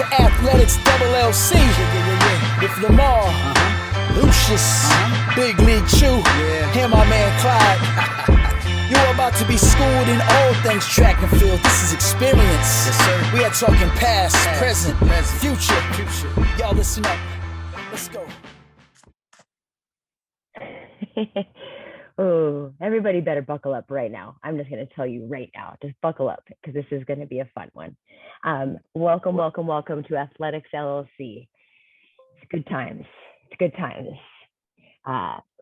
to Athletics LLC with Lamar, Lucius, Big League Chew, and my man Clyde. You're about to be schooled in all things track and field. This is experience. Yes, sir. We are talking past, present, future. Y'all listen up. Let's go. Oh, everybody better buckle up right now. I'm just going to tell you right now, just buckle up because this is going to be a fun one. Welcome to Athletics LLC. It's good times.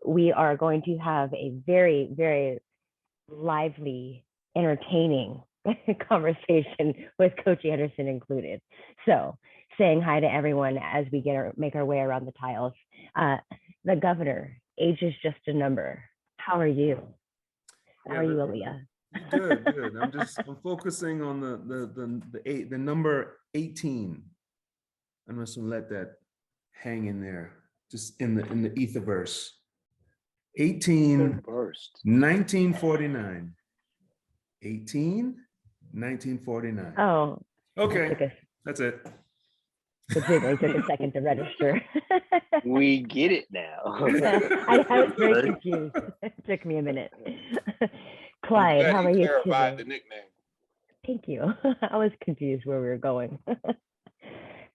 We are going to have a very, very lively, entertaining conversation with Coach Anderson included. So saying hi to everyone as we make our way around the tiles. The governor, age is just a number. How are you? How are you, Aaliyah? Good. I'm focusing on the number 18. I'm just gonna let that hang in there, just in the etherverse. 18, 1949. 18, 1949. Oh, okay. That's it. It took a second to register. We get it now. I was very confused. It took me a minute. Clyde, how are you today? The nickname. Thank you. I was confused where we were going.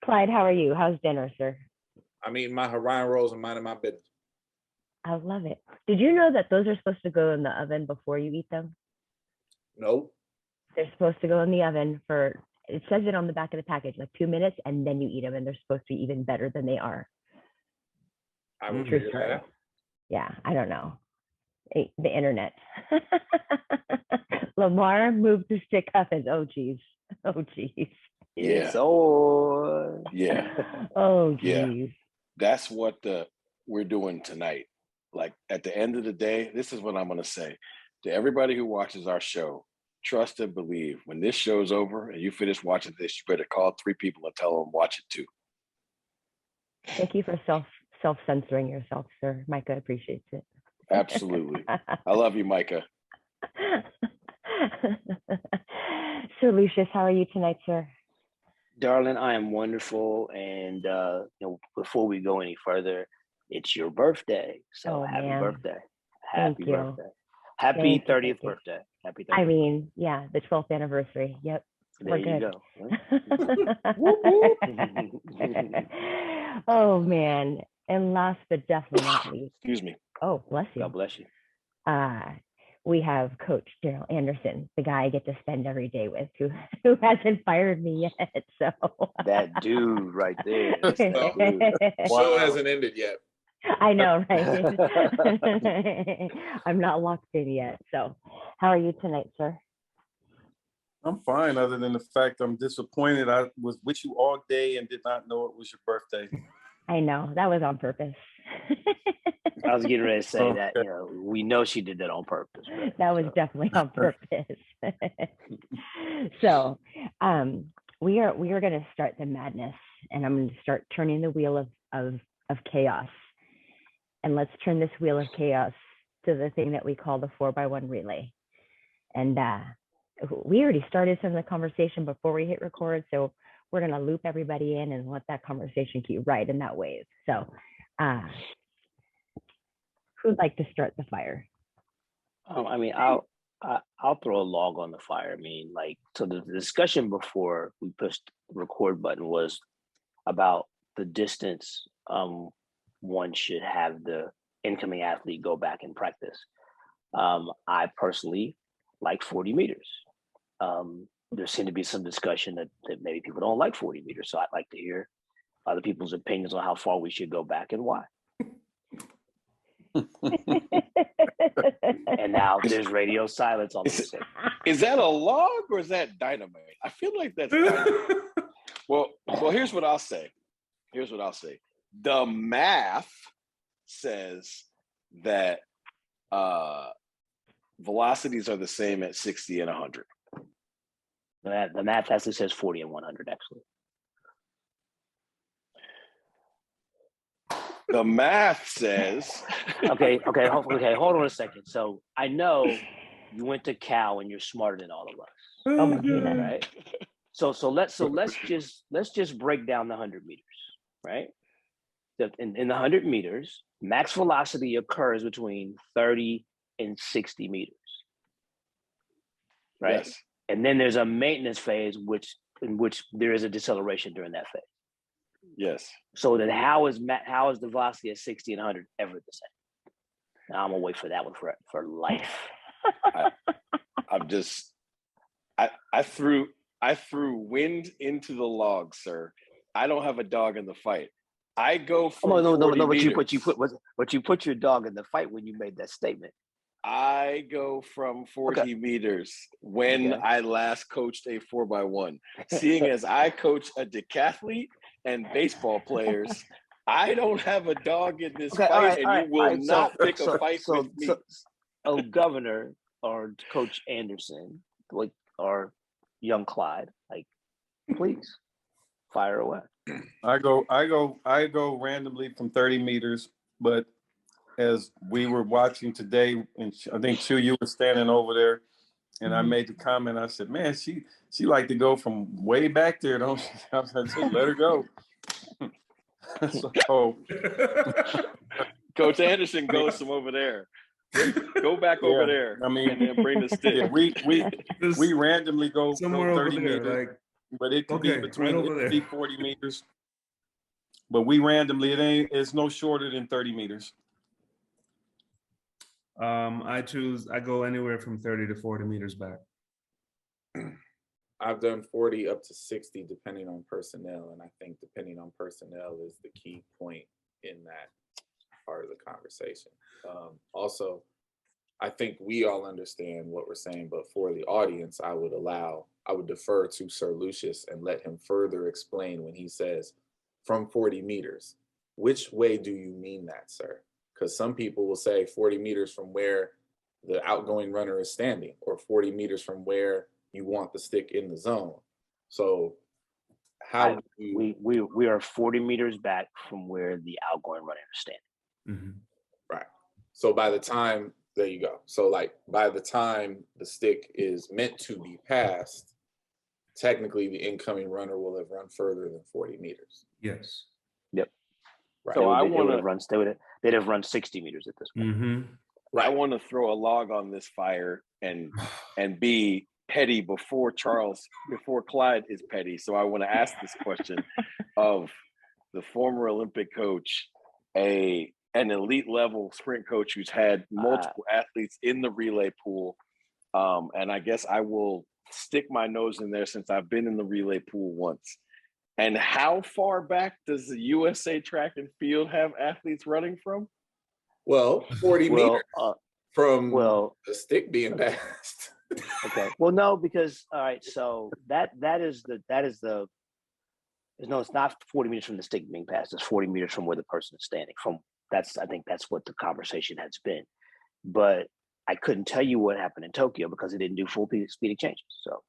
Clyde, how are you? How's dinner, sir? I'm eating my Hawaiian rolls and minding my business. I love it. Did you know that those are supposed to go in the oven before you eat them? Nope. They're supposed to go in the oven for, it says it on the back of the package, like 2 minutes, and then you eat them, and they're supposed to be even better than they are. I will figure that. Yeah, I don't know. The internet. Lamar moved to stick ovens. Oh geez. Yeah. So yeah. Oh geez. That's what we're doing tonight. Like at the end of the day, this is what I'm going to say to everybody who watches our show. Trust and believe. When this show's over and you finish watching this, you better call 3 people and tell them watch it too. Thank you for self-censoring yourself, sir. Micah appreciates it. Absolutely. I love you, Micah. So Lucius, how are you tonight, sir? Darling, I am wonderful. And before we go any further, it's your birthday. So happy birthday. Happy birthday. Happy 30th birthday. Happy 30th. I mean, yeah, the 12th anniversary. Yep. There you go. Oh man. And last but definitely not least. Excuse me. Oh, bless you. God bless you. We have Coach Darryl Anderson, the guy I get to spend every day with, who hasn't fired me yet. So that dude right there. Show hasn't ended yet. I know, right? I'm not locked in yet. So how are you tonight, sir? I'm fine, other than the fact I'm disappointed. I was with you all day and did not know it was your birthday. I know, that was on purpose. I was getting ready to say that, we know she did that on purpose. Right? That was definitely on purpose. So we are going to start the madness, and I'm going to start turning the wheel of chaos. And let's turn this wheel of chaos to the thing that we call the 4x1 relay. And we already started some of the conversation before we hit record, so we're going to loop everybody in and let that conversation keep riding that wave. So who'd like to start the fire? I mean, I'll throw a log on the fire. I mean, so the discussion before we pushed the record button was about the distance one should have the incoming athlete go back and practice. I personally like 40 meters. There seemed to be some discussion that maybe people don't like 40 meters. So I'd like to hear other people's opinions on how far we should go back and why. And now there's radio silence on this. Is that a log or is that dynamite? I feel like that's dynamite. Well, here's what I'll say. The math says that velocities are the same at 60 and 100. The math actually says 40 and 100, actually. The math says. Okay, hold on a second. So I know you went to Cal and you're smarter than all of us. Oh my goodness. Right? let's just break down the 100 meters, right? In the 100 meters, max velocity occurs between 30 and 60 meters, right? Yes. And then there's a maintenance phase, in which there is a deceleration during that phase. Yes. So then how is the velocity at 60 and 100 ever the same? Now I'm gonna wait for that one for life. I threw wind into the log, sir. I don't have a dog in the fight. I go from no, 40 but meters. you put your dog in the fight when you made that statement. I go from 40 meters when I last coached a 4x1. Seeing as I coach a decathlete and baseball players, I don't have a dog in this fight, and you will not pick a fight with me. Governor or Coach Anderson, or young Clyde, please fire away. I go randomly from 30 meters, but as we were watching today, and I think Chu, you were standing over there, and I made the comment. I said, "Man, she like to go from way back there, don't she?" I said, "Just let her go." So, Coach Anderson goes from over there. Go back over there. I mean, and then bring the stick. Yeah, we randomly go somewhere 30 over there, meters, but it could be between right over there. 40 meters. But we randomly, it's no shorter than 30 meters. I go anywhere from 30 to 40 meters back. I've done 40 up to 60 depending on personnel, and I think depending on personnel is the key point in that part of the conversation. Also, I think we all understand what we're saying, but for the audience, I would defer to Sir Lucius and let him further explain when he says from 40 meters. Which way do you mean that, sir? Because some people will say 40 meters from where the outgoing runner is standing, or 40 meters from where you want the stick in the zone. So how we are 40 meters back from where the outgoing runner is standing. Mm-hmm. Right. So by the time, there you go. So by the time the stick is meant to be passed, technically the incoming runner will have run further than 40 meters. Yes. Yep. Right. So they'd have run 60 meters at this point. Mm-hmm. Right. I want to throw a log on this fire and be petty before Clyde is petty. So I want to ask this question of the former Olympic coach, an elite level sprint coach who's had multiple athletes in the relay pool. And I guess I will stick my nose in there since I've been in the relay pool once. And how far back does the USA track and field have athletes running from? Well, 40 meters from the stick being passed. Okay. Well, no, because all right. So it's not 40 meters from the stick being passed. It's 40 meters from where the person is standing. I think that's what the conversation has been. But I couldn't tell you what happened in Tokyo because it didn't do full speed exchanges. So.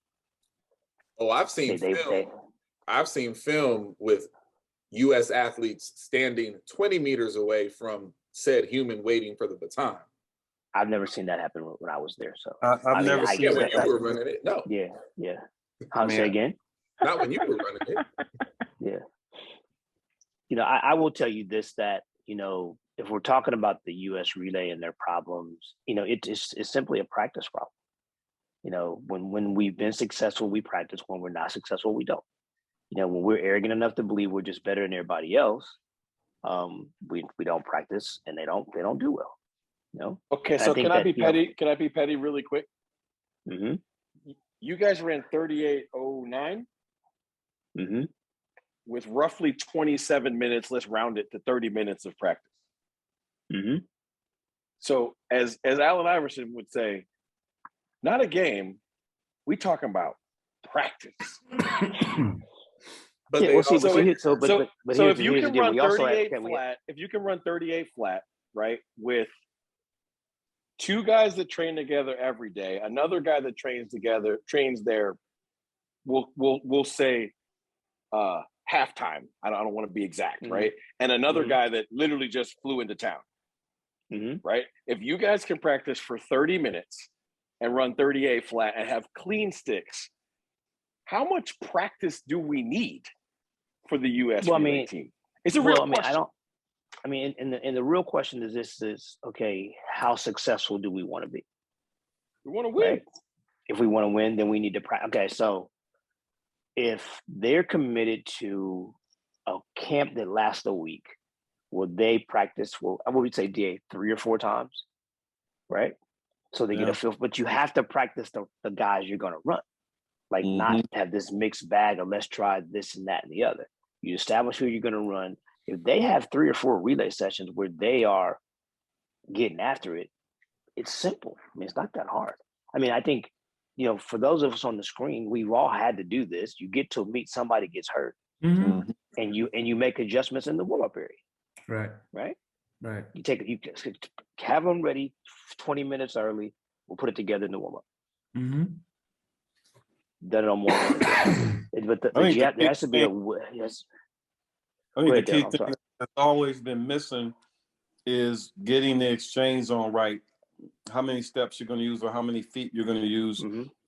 I've seen film. I've seen film with U.S. athletes standing 20 meters away from said human waiting for the baton. I've never seen that happen when I was there. So I've never seen that. When you were running it, no. Yeah. I'll say again. Not when you were running it. Yeah. I will tell you this, that, if we're talking about the U.S. relay and their problems, it's simply a practice problem. When we've been successful, we practice. When we're not successful, we don't. When we're arrogant enough to believe we're just better than everybody else, we don't practice, and they don't do well. Okay, so can I be petty? Can I be petty really quick? Mm-hmm. You guys ran 38:09 with roughly 27 minutes. Let's round it to 30 minutes of practice. Mm-hmm. So as Allen Iverson would say, not a game. We talking about practice. But if you can run 38 flat, if you can run 38 flat, right, with two guys that train together every day, another guy that trains there, we'll say halftime. I don't want to be exact, right? And another guy that literally just flew into town, right? If you guys can practice for 30 minutes and run 38 flat and have clean sticks, how much practice do we need for the U.S. Well, I relay mean, team? It's a real I mean, question. I mean, and the real question is okay, how successful do we want to be? We want to win. Right? If we want to win, then we need to practice. Okay, so if they're committed to a camp that lasts a week, will they practice for, I would say, DA 3 or 4 times, right? So they get a feel, but you have to practice the guys you're going to run. Like not have this mixed bag of let's try this and that and the other. You establish who you're going to run. If they have 3 or 4 relay sessions where they are getting after it, it's simple. I mean, it's not that hard. I mean, I think, you know, for those of us on the screen, we've all had to do this. You get to meet somebody gets hurt, and you make adjustments in the warm-up area. Right. Right. Right. You have them ready 20 minutes early. We'll put it together in the warm-up. Done it on more. But there has to be a yes. I think the key thing that's always been missing is getting the exchange on right. How many steps you're going to use or how many feet you're going to use.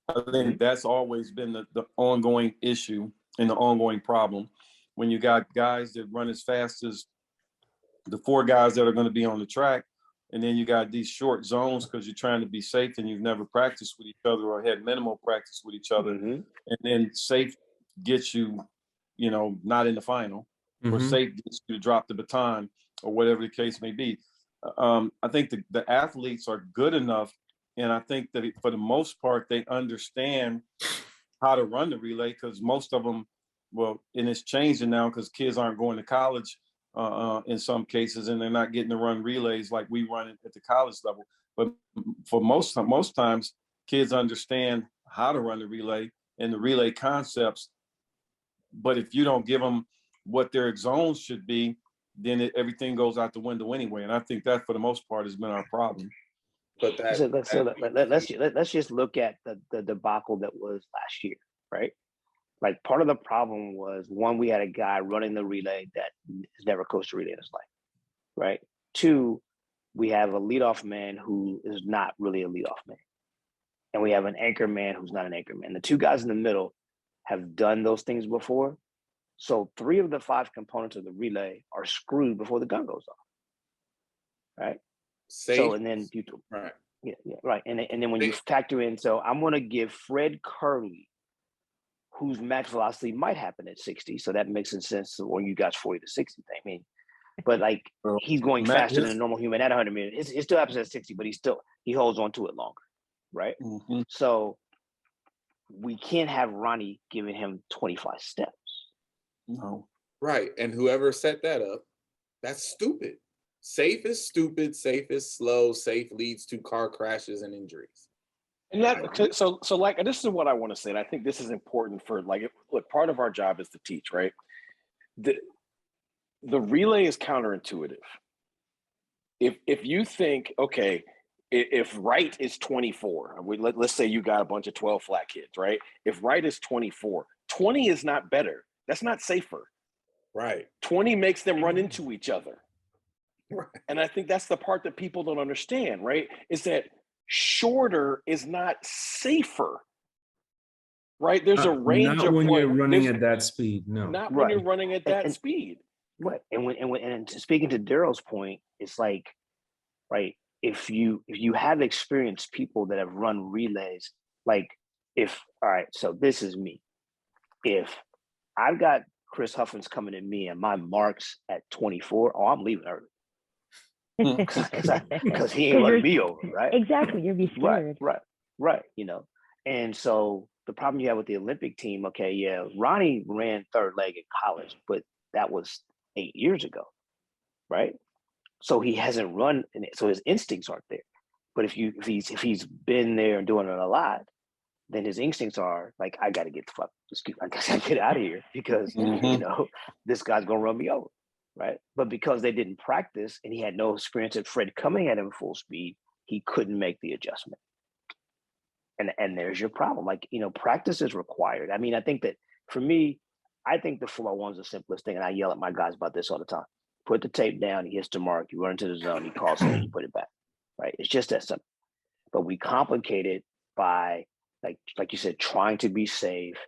I think that's always been the ongoing issue and the ongoing problem. When you got guys that run as fast as the 4 guys that are going to be on the track, and then you got these short zones because you're trying to be safe and you've never practiced with each other or had minimal practice with each other. And then safe gets you, you know, not in the final, or safe gets you to drop the baton or whatever the case may be. I think the athletes are good enough, and I think that for the most part, they understand how to run the relay because most of them, well, and it's changing now because kids aren't going to college in some cases, and they're not getting to run relays like we run it at the college level. But for most times, kids understand how to run the relay and the relay concepts. But if you don't give them what their zones should be, then everything goes out the window anyway. And I think that for the most part has been our problem. But let's just look at the debacle that was last year, right? Like part of the problem was, one, we had a guy running the relay that has never coached a relay in his life, right? 2, we have a leadoff man who is not really a leadoff man. And we have an anchor man who's not an anchor man. The 2 guys in the middle have done those things before. So 3 of the 5 components of the relay are screwed before the gun goes off, right? Safe. So, and then you, right. Yeah, right. And then when you factor in, so I'm going to give Fred Curley, whose max velocity might happen at 60. So that makes sense when you guys 40 to 60 thing. I mean, but like he's going faster than a normal human at 100 meters. It still happens at 60, but he holds on to it longer, right? So we can't have Ronnie giving him 25 steps. No. Right. And whoever set that up, that's stupid. Safe is stupid. Safe is slow. Safe leads to car crashes and injuries. And that, so like, this is what I want to say. And I think this is important for like, look, part of our job is to teach, right? The relay is counterintuitive. If you think, okay, if right is 24, let's say you got a bunch of 12 flat kids, right? If right is 24, 20 is not better. That's not safer. Right. 20 makes them run into each other. Right. And I think that's the part that people don't understand, right? Is that shorter is not safer, right? There's a range not of when play. you're running at that speed. No, not when you're running at that speed. Right. And speaking to Darryl's point, it's like, right, if you have experienced people that have run relays, like all right, so this is me. If I've got Chris Huffins coming at me and my marks at 24, oh, I'm leaving early. Because he ain't running me over, right? Exactly, you'll be scared. Right. You know, and so the problem you have with the Olympic team, okay, yeah, Ronnie ran third leg in college, but that was 8 years ago, right? So he hasn't run, so his instincts aren't there. But if he's been there and doing it a lot, then his instincts are like, I got to get the fuck, I gotta get out of here because you know this guy's gonna run me over. Right. But because they didn't practice and he had no experience at Fred coming at him full speed, he couldn't make the adjustment. And there's your problem. Like, you know, practice is required. I mean, I think that for me, I think the 401 is the simplest thing. And I yell at my guys about this all the time. Put the tape down, he hits the mark, you run into the zone, he calls it, and you put it back. Right. It's just that simple. But we complicate it by, like you said, trying to be safe,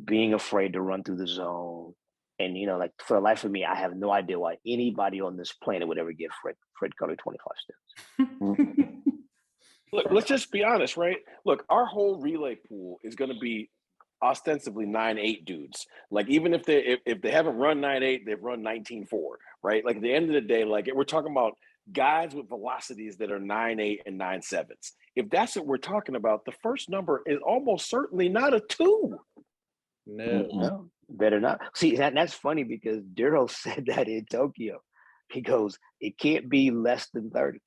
being afraid to run through the zone. And, like for the life of me, I have no idea why anybody on this planet would ever give Fred Curry 25 steps. Look, let's just be honest, right? Look, our whole relay pool is going to be ostensibly 9.8 dudes. Like even if they haven't run 9.8, they've run 19.4, right? Like at the end of the day, like we're talking about guys with velocities that are 9.8 and 9.7s. If that's what we're talking about, the first number is almost certainly not a 2. No, better not. See, that's funny because Darryl said that in Tokyo. He goes, it can't be less than 30.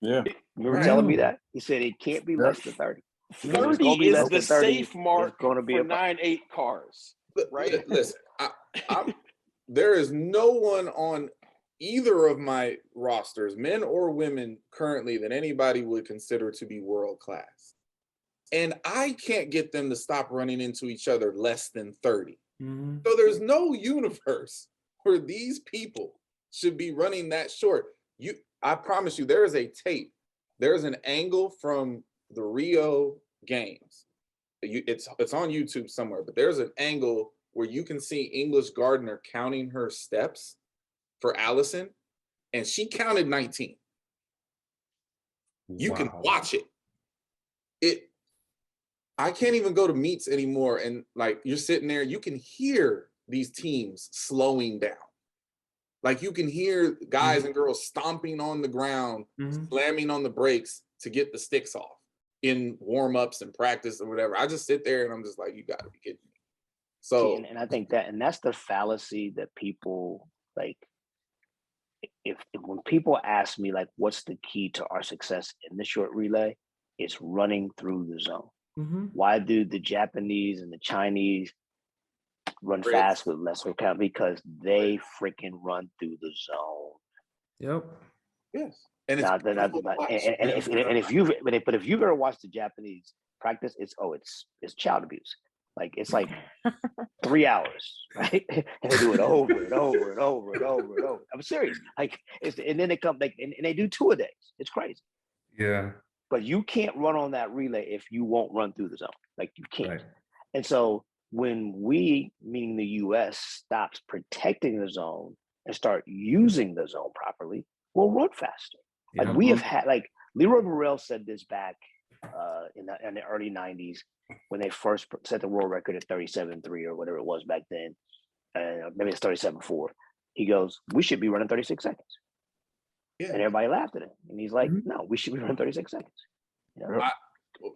Yeah. Remember telling me that? He said it can't be less than 30. 30 is the safe mark for 9.8 cars, right? Listen, there is no one on either of my rosters, men or women, currently that anybody would consider to be world class. And I can't get them to stop running into each other less than 30. So there's no universe where these people should be running that short. I promise you, there is a tape. There's an angle from the Rio games. It's on YouTube somewhere, but there's an angle where you can see English Gardner counting her steps for Allison, and she counted 19. You can watch it. I can't even go to meets anymore, and like you're sitting there, you can hear these teams slowing down. Like you can hear guys and girls stomping on the ground, slamming on the brakes to get the sticks off in warm-ups and practice or whatever. I just sit there and I'm just like, you gotta be kidding me. So and I think that's the fallacy that people like. If when people ask me like, what's the key to our success in the short relay, it's running through the zone. Why do the Japanese and the Chinese run fast with lesser count? Because they freaking run through the zone. Yep. Yes. And if you've ever watched the Japanese practice, it's child abuse. Like it's like 3 hours, right? And they do it over and over and over and over and over. I'm serious. Like and then they come like and they do 2 a day. It's crazy. Yeah. But you can't run on that relay if you won't run through the zone. Like you can't. Right. And so when we, meaning the US, stops protecting the zone and start using the zone properly, we'll run faster. Like we have had, like Leroy Burrell said this back in the early 90s when they first set the world record at 37.3 or whatever it was back then. Maybe it's 37.4. He goes, we should be running 36 seconds. Yeah. And everybody laughed at him. And he's like, no, we should be running 36 seconds. You know?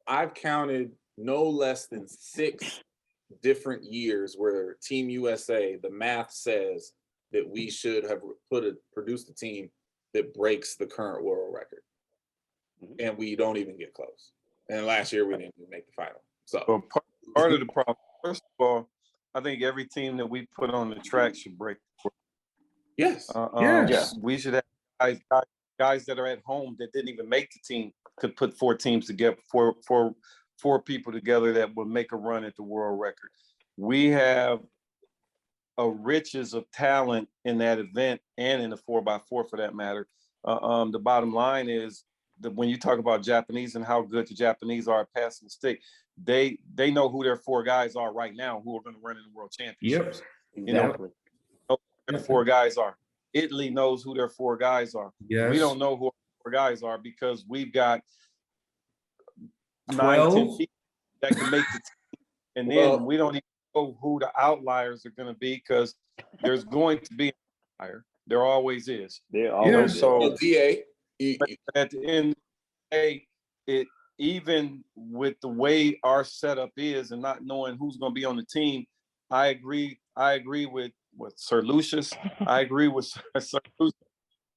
I've counted no less than 6 different years where Team USA, the math says that we should have produced a team that breaks the current world record. And we don't even get close. And last year we didn't even make the final. So well, part of the problem, first of all, I think every team that we put on the track should break. Yes. Yes. We should have guys that are at home that didn't even make the team could put 4 teams together, four people together that would make a run at the world record. We have a riches of talent in that event and in the 4x4 for that matter. The bottom line is that when you talk about Japanese and how good the Japanese are at passing the stick, they know who their 4 guys are right now who are going to run in the world championships. Yep, exactly. You know who their 4 guys are. Italy knows who their 4 guys are. Yes. We don't know who our 4 guys are because we've got 9, 10 people that can make the team. And then we don't even know who the outliers are going to be because there's going to be an outlier. There always is. There always is. So at the end of the day, even with the way our setup is and not knowing who's going to be on the team, I agree with Sir Lucius. I agree with Sir Lucius.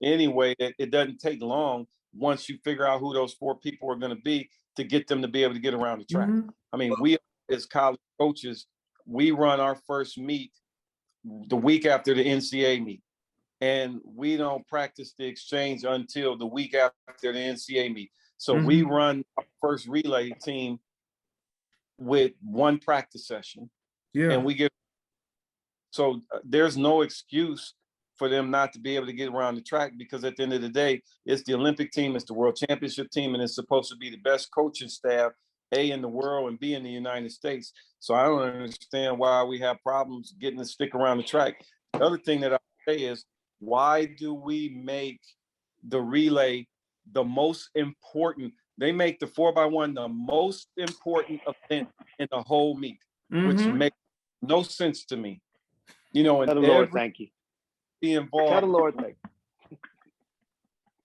Anyway, it doesn't take long once you figure out who those 4 people are going to be to get them to be able to get around the track. I mean, we as college coaches, we run our first meet the week after the NCAA meet. And we don't practice the exchange until the week after the NCAA meet. So we run our first relay team with 1 practice session. Yeah. And we get, so there's no excuse for them not to be able to get around the track because at the end of the day, it's the Olympic team, it's the world championship team, and it's supposed to be the best coaching staff A, in the world, and B, in the United States. So I don't understand why we have problems getting the stick around the track. The other thing that I say is, why do we make the relay the most important? They make the 4x1 the most important event in the whole meet, which makes no sense to me. You know, and Tell the Lord, thank you. involved. Tell the Lord, thank you.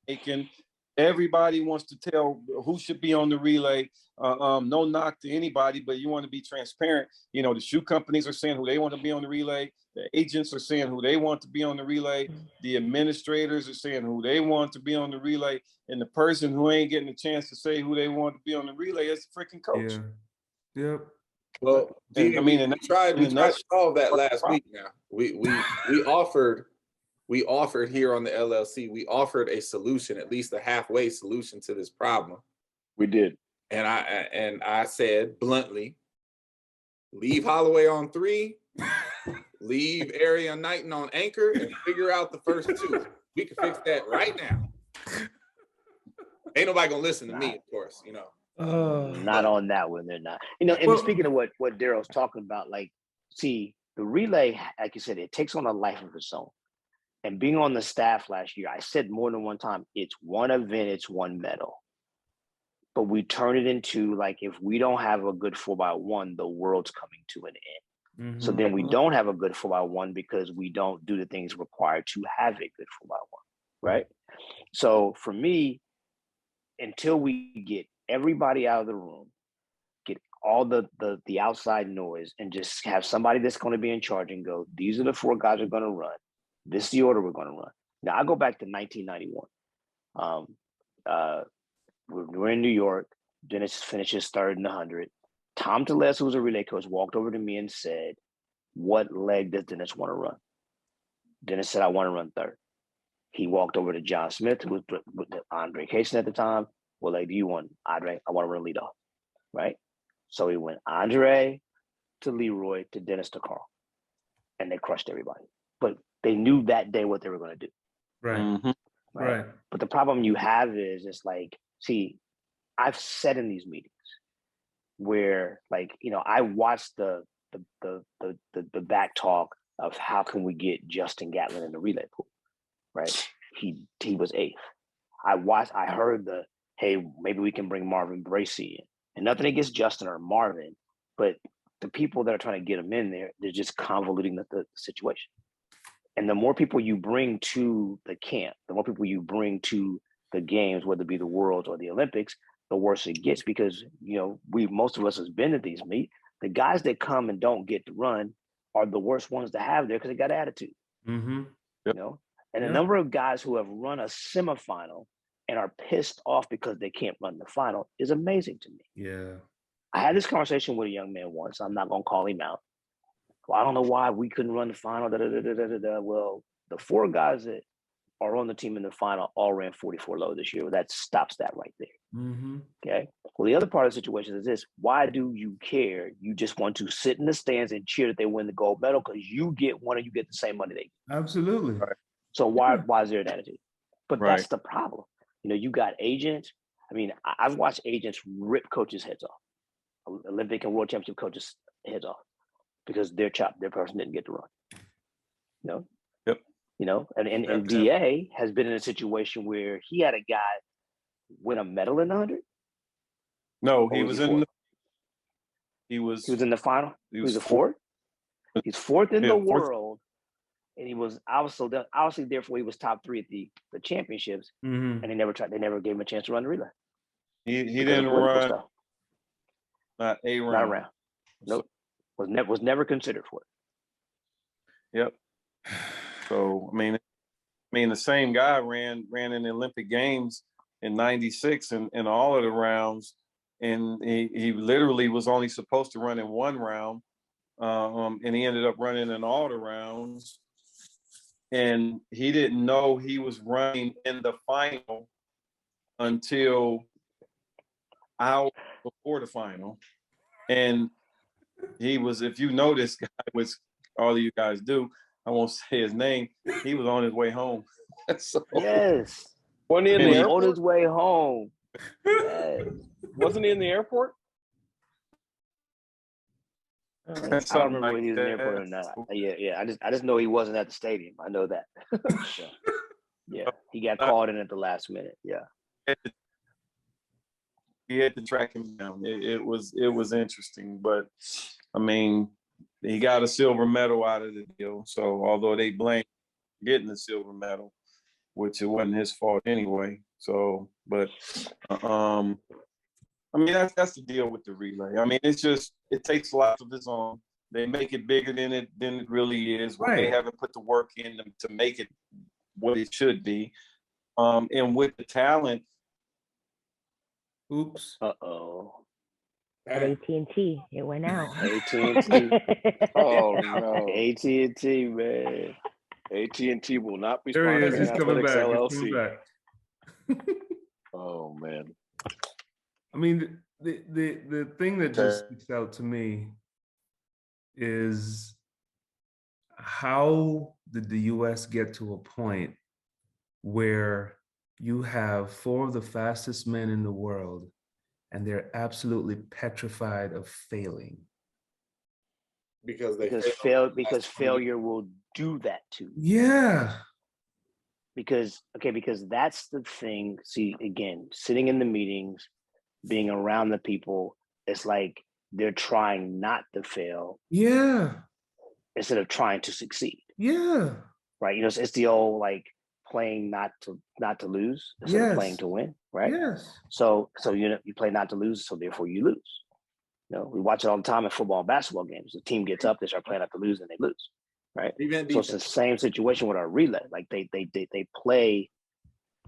Making everybody wants to tell who should be on the relay. No knock to anybody, but you want to be transparent. You know, the shoe companies are saying who they want to be on the relay. The agents are saying who they want to be on the relay. The administrators are saying who they want to be on the relay. And the person who ain't getting a chance to say who they want to be on the relay is the freaking coach. Yeah. Yep. Well, And, I mean, we tried to solve that last week. Now we offered here on the LLC, we offered a solution, at least a halfway solution to this problem. We did. And I said bluntly, leave Holloway on 3, leave Area Knighton on anchor, and figure out the first 2. We can fix that right now. Ain't nobody gonna listen to me, of course, you know. Not on that one, they're not. You know, and speaking of what Darryl's talking about, like, see, the relay, like you said, it takes on a life of its own. And being on the staff last year, I said more than one time, it's one event, it's one medal. But we turn it into, like, if we don't have a good 4x1, the world's coming to an end. So then we don't have a good 4x1 because we don't do the things required to have a good 4x1, right? So for me, until we get everybody out of the room, get all the outside noise, and just have somebody that's going to be in charge and go, these are the 4 guys are going to run. This is the order we're going to run. Now, I go back to 1991. We're in New York. Dennis finishes 3rd in the 100. Tom Telez, who was a relay coach, walked over to me and said, what leg does Dennis want to run? Dennis said, I want to run 3rd. He walked over to John Smith, who was with Andre Kaysen at the time. What leg do you want? Andre, I want to run leadoff, right? So he went Andre to Leroy to Dennis to Carl. And they crushed everybody. But they knew that day what they were going to do. Right. But the problem you have is, it's like, see, I've said in these meetings where, like, you know, I watched the back talk of how can we get Justin Gatlin in the relay pool, right? He was 8th. I heard the, hey, maybe we can bring Marvin Bracey in. And nothing against Justin or Marvin, but the people that are trying to get him in there, they're just convoluting the situation. And the more people you bring to the camp, the more people you bring to the games, whether it be the Worlds or the Olympics, the worse it gets, because, you know, most of us has been at these meet. The guys that come and don't get to run are the worst ones to have there because they got attitude. You know, and the number of guys who have run a semifinal and are pissed off because they can't run the final is amazing to me. Yeah. I had this conversation with a young man once. I'm not gonna call him out. Well, I don't know why we couldn't run the final. Well, the 4 guys that are on the team in the final all ran 44 low this year. Well, that stops that right there. Okay. Well, the other part of the situation is this: why do you care? You just want to sit in the stands and cheer that they win the gold medal because you get one and you get the same money they get. Absolutely. Right. So why is there an attitude? But that's the problem. You know, you got agents. I mean, I've watched agents rip coaches' heads off, Olympic and World Championship coaches' heads off, because their person didn't get to run. You know? You know, and DA has been in a situation where he had a guy win a medal in the 100. No, he was in the final. He was a 4th. He's 4th in the world, and he was obviously therefore he was top 3 at the championships, and they never gave him a chance to run the relay. He didn't run. Not a round. Not a round. Nope. Was never considered for it. Yep. So I mean, the same guy ran in the Olympic Games in '96 in all of the rounds, and he literally was only supposed to run in 1 round, and he ended up running in all the rounds, and he didn't know he was running in the final until hours before the final, and he was, if you know this guy, which all of you guys do, I won't say his name. He was on his way home. So, yes. Wasn't he in the airport? On his way home. Yes. Wasn't he in the airport? I don't Something remember whether he was in the like airport or not. Yeah. I just know he wasn't at the stadium. I know that. Yeah, he got called in at the last minute. Yeah. He had to track him down. It was interesting, but I mean, he got a silver medal out of the deal. So although they blame getting the silver medal, which it wasn't his fault anyway. So, but I mean, that's the deal with the relay. I mean, it takes life of its own. They make it bigger than it really is. When they haven't put the work in to make it what it should be. And with the talent. Oops. Uh-oh. At AT&T, it went out. AT&T. Oh no. AT&T, man. AT&T will not be There he is. sponsoring He's coming Athletics back. He's LLC. coming back. Oh man. I mean, the thing that just sticks out to me is how did the US get to a point where you have 4 of the fastest men in the world and they're absolutely petrified of failing? Because failure will do that to you. Yeah. Because that's the thing. See, again, sitting in the meetings, being around the people, it's like they're trying not to fail. Yeah. Instead of trying to succeed. Yeah. Right. It's the old like playing not to lose instead of playing to win. Right. Yes. So you play not to lose, so therefore you lose. We watch it all the time in football and basketball games. The team gets up, they start playing not to lose, and they lose. Right. So it's the same situation with our relay. Like they play,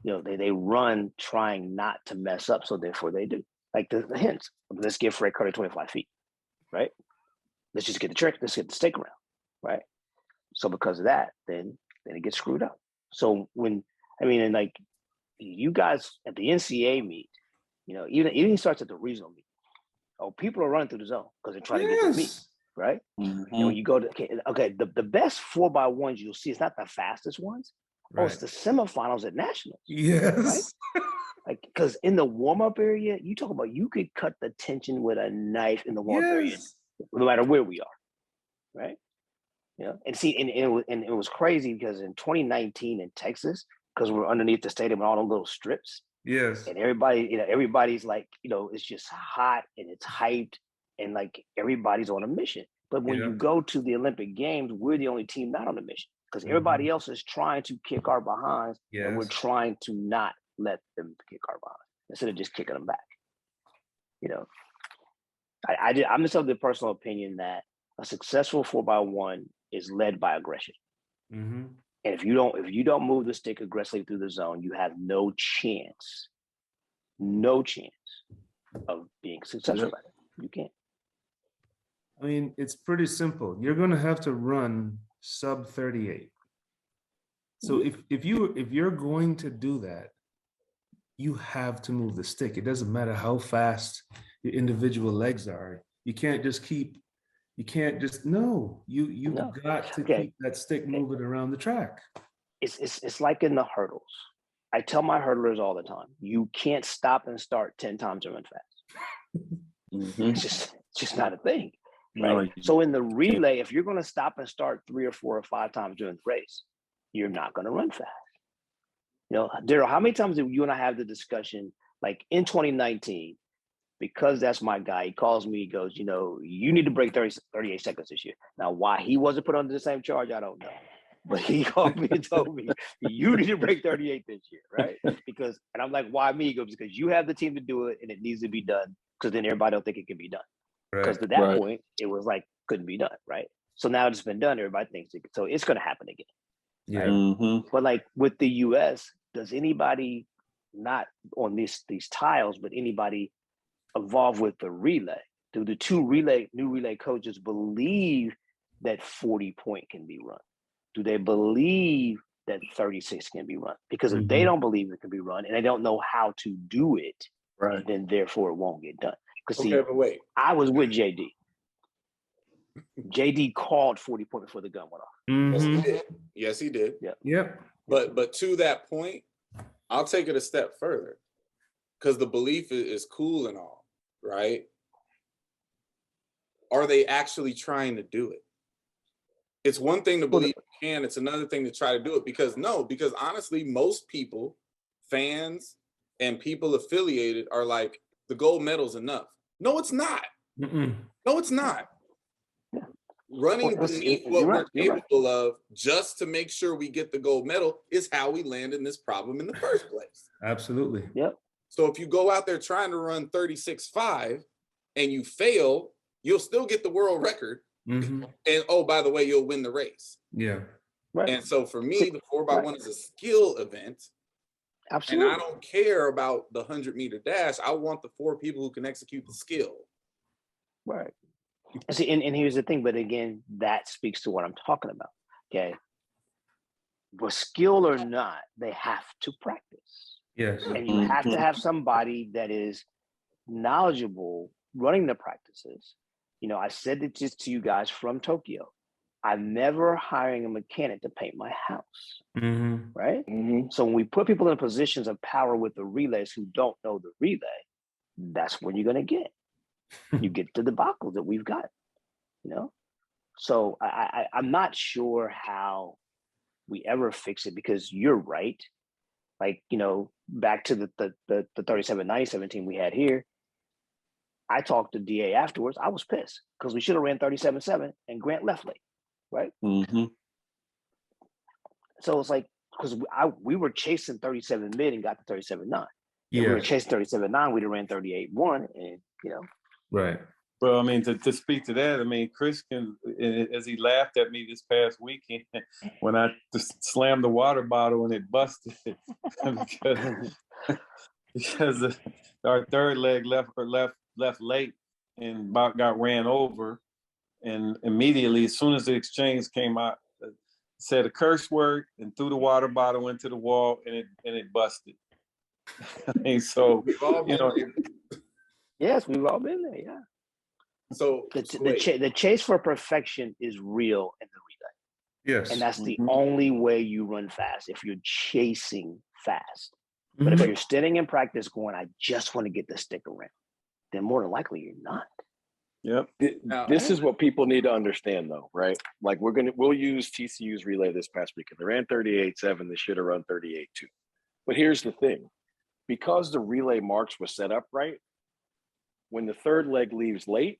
they run trying not to mess up, so therefore they do. Like the hints. Let's give Fred Carter 25 feet. Right. Let's just get the trick. Let's get the stick around. Right. So because of that, then it gets screwed up. So and like you guys at the NCAA meet, even starts at the regional meet. Oh, people are running through the zone because they're trying to get to the meet, right? Mm-hmm. And when you go to the best 4x1s you'll see, it's not the fastest ones. Right. Oh, it's the semifinals at nationals. Yes. Right? Like, because in the warm-up area, you talk about you could cut the tension with a knife in the warm-up area, no matter where we are, right? And see, and it was crazy because in 2019 in Texas, because we're underneath the stadium and all those little strips. Yes. And everybody's like, it's just hot and it's hyped and like everybody's on a mission. But when you go to the Olympic Games, we're the only team not on a mission because everybody else is trying to kick our behinds and we're trying to not let them kick our behinds instead of just kicking them back. I'm just of the personal opinion that a successful 4x1 is led by aggression. Mm-hmm. And if you don't move the stick aggressively through the zone, you have no chance of being successful at it. You can't. I mean, it's pretty simple. You're going to have to run sub 38. So if you're going to do that, you have to move the stick. It doesn't matter how fast your individual legs are. You can't just keep. You've got to keep that stick moving around the track. It's like in the hurdles. I tell my hurdlers all the time, you can't stop and start 10 times and run fast. Mm-hmm. It's just not a thing. Right. No, so in the relay, if you're going to stop and start 3 or 4 or 5 times during the race, you're not going to run fast. Darryl, how many times did you and I have the discussion, like in 2019, because that's my guy, he calls me, he goes, you need to break 38 seconds this year. Now, why he wasn't put under the same charge, I don't know. But he called me and told me, you need to break 38 this year, right? And I'm like, why me? He goes, because you have the team to do it and it needs to be done, because then everybody don't think it can be done. Because at that point, it was like, couldn't be done, right? So now it's been done, everybody thinks it, so it's going to happen again. Yeah. Right? Mm-hmm. But like with the US, does anybody, not on these tiles, but anybody evolve with the relay? Do the new relay coaches believe that 40 point can be run? Do they believe that 36 can be run? Because if they don't believe it can be run and they don't know how to do it, then therefore it won't get done. Because wait, I was with JD. JD called 40 point before the gun went off. Mm-hmm. Yes, he did. Yeah. Yep. But to that point, I'll take it a step further, because the belief is cool and all, right? are they actually trying to do it? It's one thing to believe you can, it's another thing to try to do it, because honestly, most people, fans and people affiliated, are like, the gold medal's enough. No, it's not. Mm-mm. No, it's not. Yeah. Running Well, beneath what we're capable of just to make sure we get the gold medal is how we land in this problem in the first place. Absolutely. Yep. So if you go out there trying to run 36.5 and you fail, you'll still get the world record. Mm-hmm. And oh, by the way, you'll win the race. Yeah. Right. And so for me, the 4x1 is a skill event. Absolutely. And I don't care about the 100-meter dash. I want the 4 people who can execute the skill. Right. See, and here's the thing, but again, that speaks to what I'm talking about. Okay. But skill or not, they have to practice. Yes. And you have to have somebody that is knowledgeable running the practices. You know, I said it just to you guys from Tokyo. I'm never hiring a mechanic to paint my house. Mm-hmm. Right? So when we put people in positions of power with the relays who don't know the relay, that's what you're going to get. You get the debacle that we've got, you know? So I'm not sure how we ever fix it, because you're right. Like, you know, back to the 37-97 team we had here, I talked to DA afterwards. I was pissed because we should have ran 37-7 and Grant left late, right? So it's like, because we were chasing 37 mid and got to 37-9. If we were chasing 37-9, we'd have ran 38-1, and you know. Right. Well, I mean, to speak to that, I mean, Chris can, as he laughed at me this past weekend when I just slammed the water bottle and it busted because our third leg left late and about got ran over, and immediately as soon as the exchange came out, said a curse word and threw the water bottle into the wall, and it busted. I mean, so you know. Yes, we've all been there. Yeah. So the chase for perfection is real in the relay. Yes. And that's the only way you run fast, if you're chasing fast. But if you're standing in practice going, I just want to get the stick around, then more than likely you're not. Yep. This is what people need to understand, though, right? Like we'll use TCU's relay this past weekend. They ran 38.7. They should have run 38.2. But here's the thing: because the relay marks were set up right, when the third leg leaves late,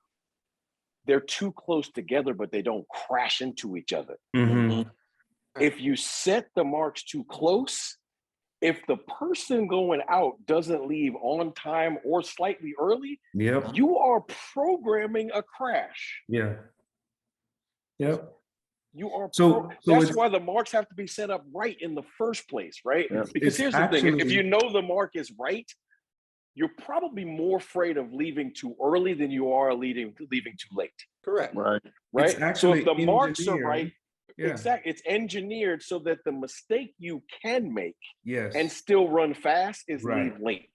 they're too close together, but they don't crash into each other. If you set the marks too close, if the person going out doesn't leave on time or slightly early, you are programming a crash. Yeah. Yep. You are so that's why the marks have to be set up right in the first place, right? Because here's the thing: if you know the mark is right, you're probably more afraid of leaving too early than you are leaving too late. correct. Right. So if the marks are right, exactly, it's engineered so that the mistake you can make and still run fast is leave late.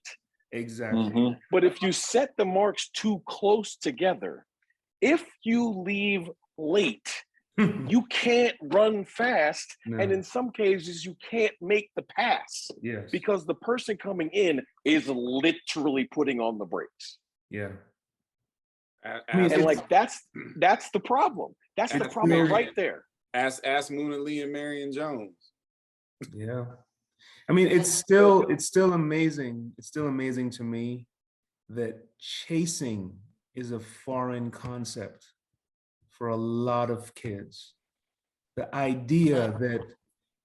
Exactly. But if you set the marks too close together, if you leave late, you can't run fast. And in some cases, you can't make the pass because the person coming in is literally putting on the brakes. Yeah. And like that's the problem. That's the problem right there. Ask Moon Ali and Marion Jones. Yeah. I mean, it's still amazing. It's still amazing to me that chasing is a foreign concept for a lot of kids. The idea that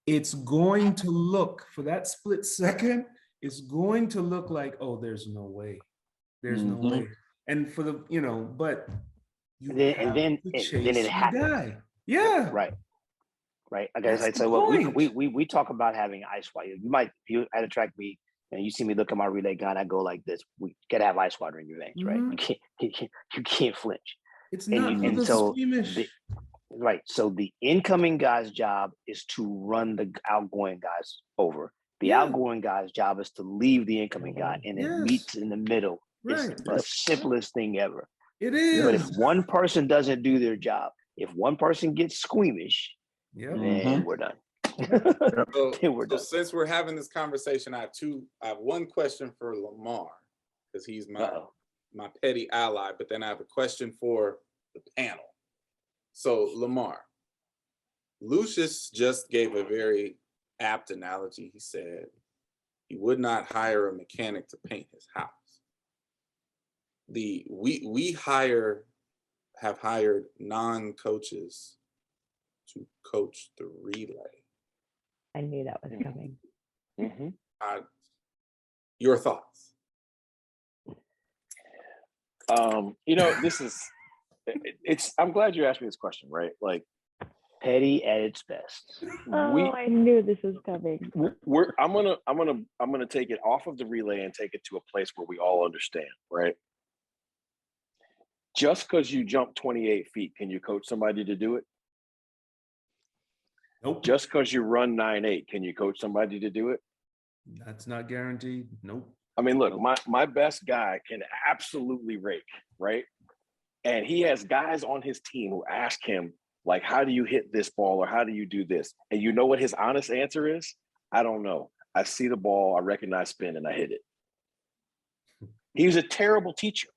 it's going to look, for that split second, it's going to look like, oh, there's no way. There's no way. And for the, you know, but you have to chase the guy. Yeah. Right. I guess I'd say, well, we talk about having ice water. If you at a track meet and you see me look at my relay gun, I go like this. We gotta have ice water in your veins, right? You can't flinch. It's not for the squeamish. So the incoming guy's job is to run the outgoing guys over. The outgoing guy's job is to leave the incoming guy, and it meets in the middle. It's the simplest thing ever. It is. But if one person doesn't do their job, if one person gets squeamish, then we're done. So since we're having this conversation, I have one question for Lamar, because he's my petty ally, but then I have a question for the panel. So Lamar, Lucius just gave a very apt analogy. He said he would not hire a mechanic to paint his house. We have hired non-coaches to coach the relay. I knew that was coming. Mhm. Your thoughts? You know, this is, I'm glad you asked me this question, right? Like, Petty at its best. Oh, I knew this was coming. I'm gonna take it off of the relay and take it to a place where we all understand, right? Just because you jump 28 feet, can you coach somebody to do it? Nope. Just because you run 9.8, can you coach somebody to do it? That's not guaranteed. Nope. I mean, look, my best guy can absolutely rake, right? And he has guys on his team who ask him, like, how do you hit this ball or how do you do this? And you know what his honest answer is? I don't know. I see the ball, I recognize spin, and I hit it. He was a terrible teacher.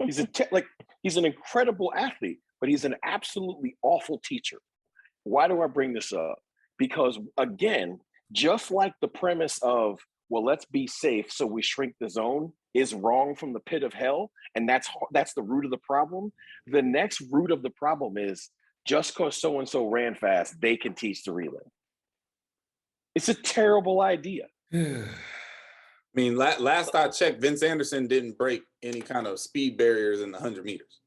He's an incredible athlete, but he's an absolutely awful teacher. Why do I bring this up? Because again, just like the premise of, well, let's be safe, so we shrink the zone is wrong from the pit of hell, and that's the root of the problem. The next root of the problem is just because so-and-so ran fast, they can teach the relay. It's a terrible idea. I mean, last I checked, Vince Anderson didn't break any kind of speed barriers in the 100 meters.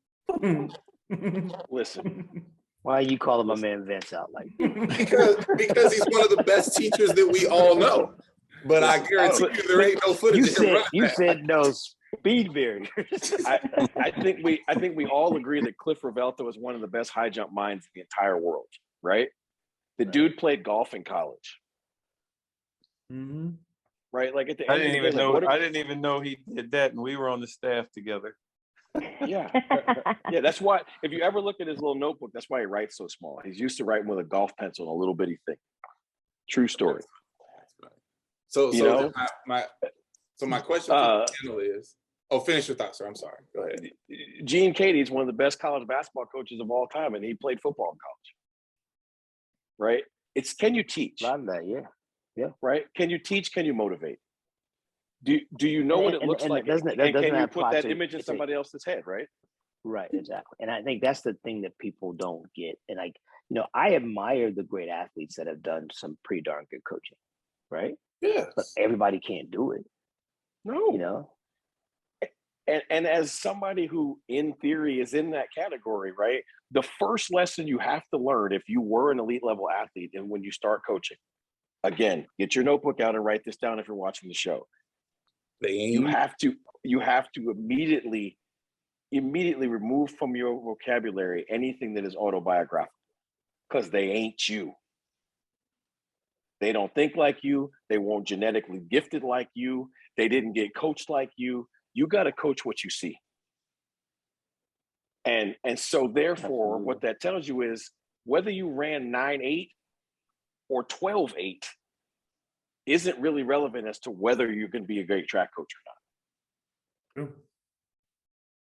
Listen. Why you calling my man Vince out like that? because he's one of the best teachers that we all know. But I guarantee you there ain't no footage of him running you that. said no speed barriers. I think we all agree that Cliff Revelto is one of the best high jump minds in the entire world, right? The dude played golf in college. Mm-hmm. Right? Like at the I end didn't of the day, I didn't even know he did that, and we were on the staff together. Yeah. Yeah, that's why if you ever look at his little notebook, that's why he writes so small. He's used to writing with a golf pencil and a little bitty thing. True story. So You know? my question for the panel is, finish your thoughts, sir. I'm sorry. Go ahead. Gene Cady is one of the best college basketball coaches of all time, and he played football in college. Right? It's, can you teach? A lot of that, yeah. Yeah. Right? Can you teach? Can you motivate? Do you know what it looks like? Doesn't And can you have put that project- image in somebody else's head, right? Right, exactly. And I think that's the thing that people don't get. And I admire the great athletes that have done some pretty darn good coaching, right? Yes. But everybody can't do it, No. you know? And as somebody who in theory is in that category, right? The first lesson you have to learn if you were an elite level athlete and when you start coaching, again, get your notebook out and write this down if you're watching the show. You have to immediately remove from your vocabulary anything that is autobiographical, because they ain't you. They don't think like you. They weren't genetically gifted like you. They didn't get coached like you. You got to coach what you see. And so therefore, Absolutely. what that tells you is whether you ran 9.8 or 12.8 isn't really relevant as to whether you're going to be a great track coach or not.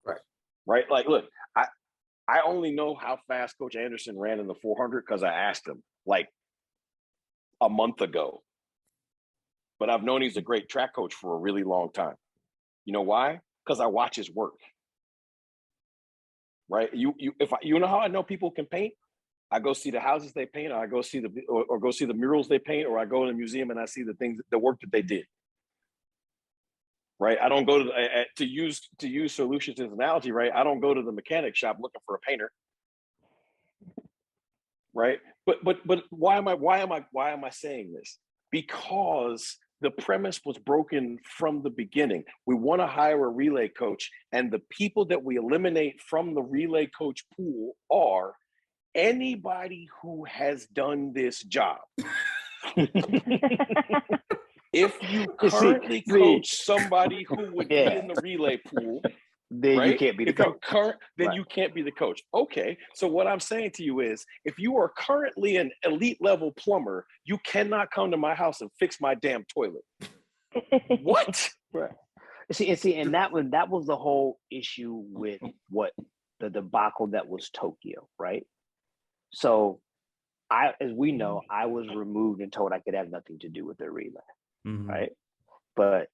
Right. Right. Like, look, I only know how fast Coach Anderson ran in the 400 because I asked him like a month ago. But I've known he's a great track coach for a really long time. You know why? Because I watch his work. Right. You know how I know people can paint? I go see the houses they paint, or I go see go see the murals they paint, or I go to the museum and I see the work that they did. Right. I don't go to use Solutions' analogy, right? I don't go to the mechanic shop looking for a painter. Right. But why am I saying this? Because the premise was broken from the beginning. We want to hire a relay coach, and the people that we eliminate from the relay coach pool are anybody who has done this job. If you currently coach somebody who would be in the relay pool, then right? you can't be the if you're coach. then Right. you can't be the coach. Okay, so what I'm saying to you is, if you are currently an elite level plumber, you cannot come to my house and fix my damn toilet. What? Right. See, and that was the whole issue with what the debacle that was Tokyo, right? So as we know, I was removed and told I could have nothing to do with the relay, right? But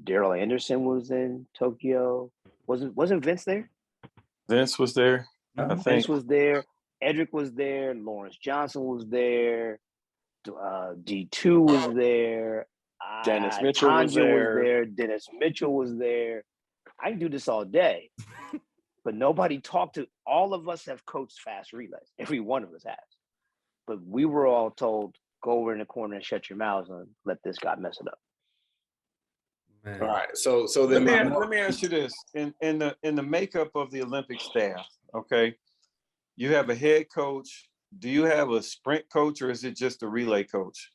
Darryl Anderson was in Tokyo. Wasn't Vince there? Vince was there. I think Vince was there. Edric was there. Lawrence Johnson was there. D2 was there. Dennis Mitchell was Tanya there. Dennis Mitchell was there. I can do this all day, but nobody talked to. All of us have coached fast relays. Every one of us has. But we were all told, go over in the corner and shut your mouths and let this guy mess it up. Man. All right. So then let me ask you this: in the makeup of the Olympic staff, okay, you have a head coach. Do you have a sprint coach, or is it just a relay coach?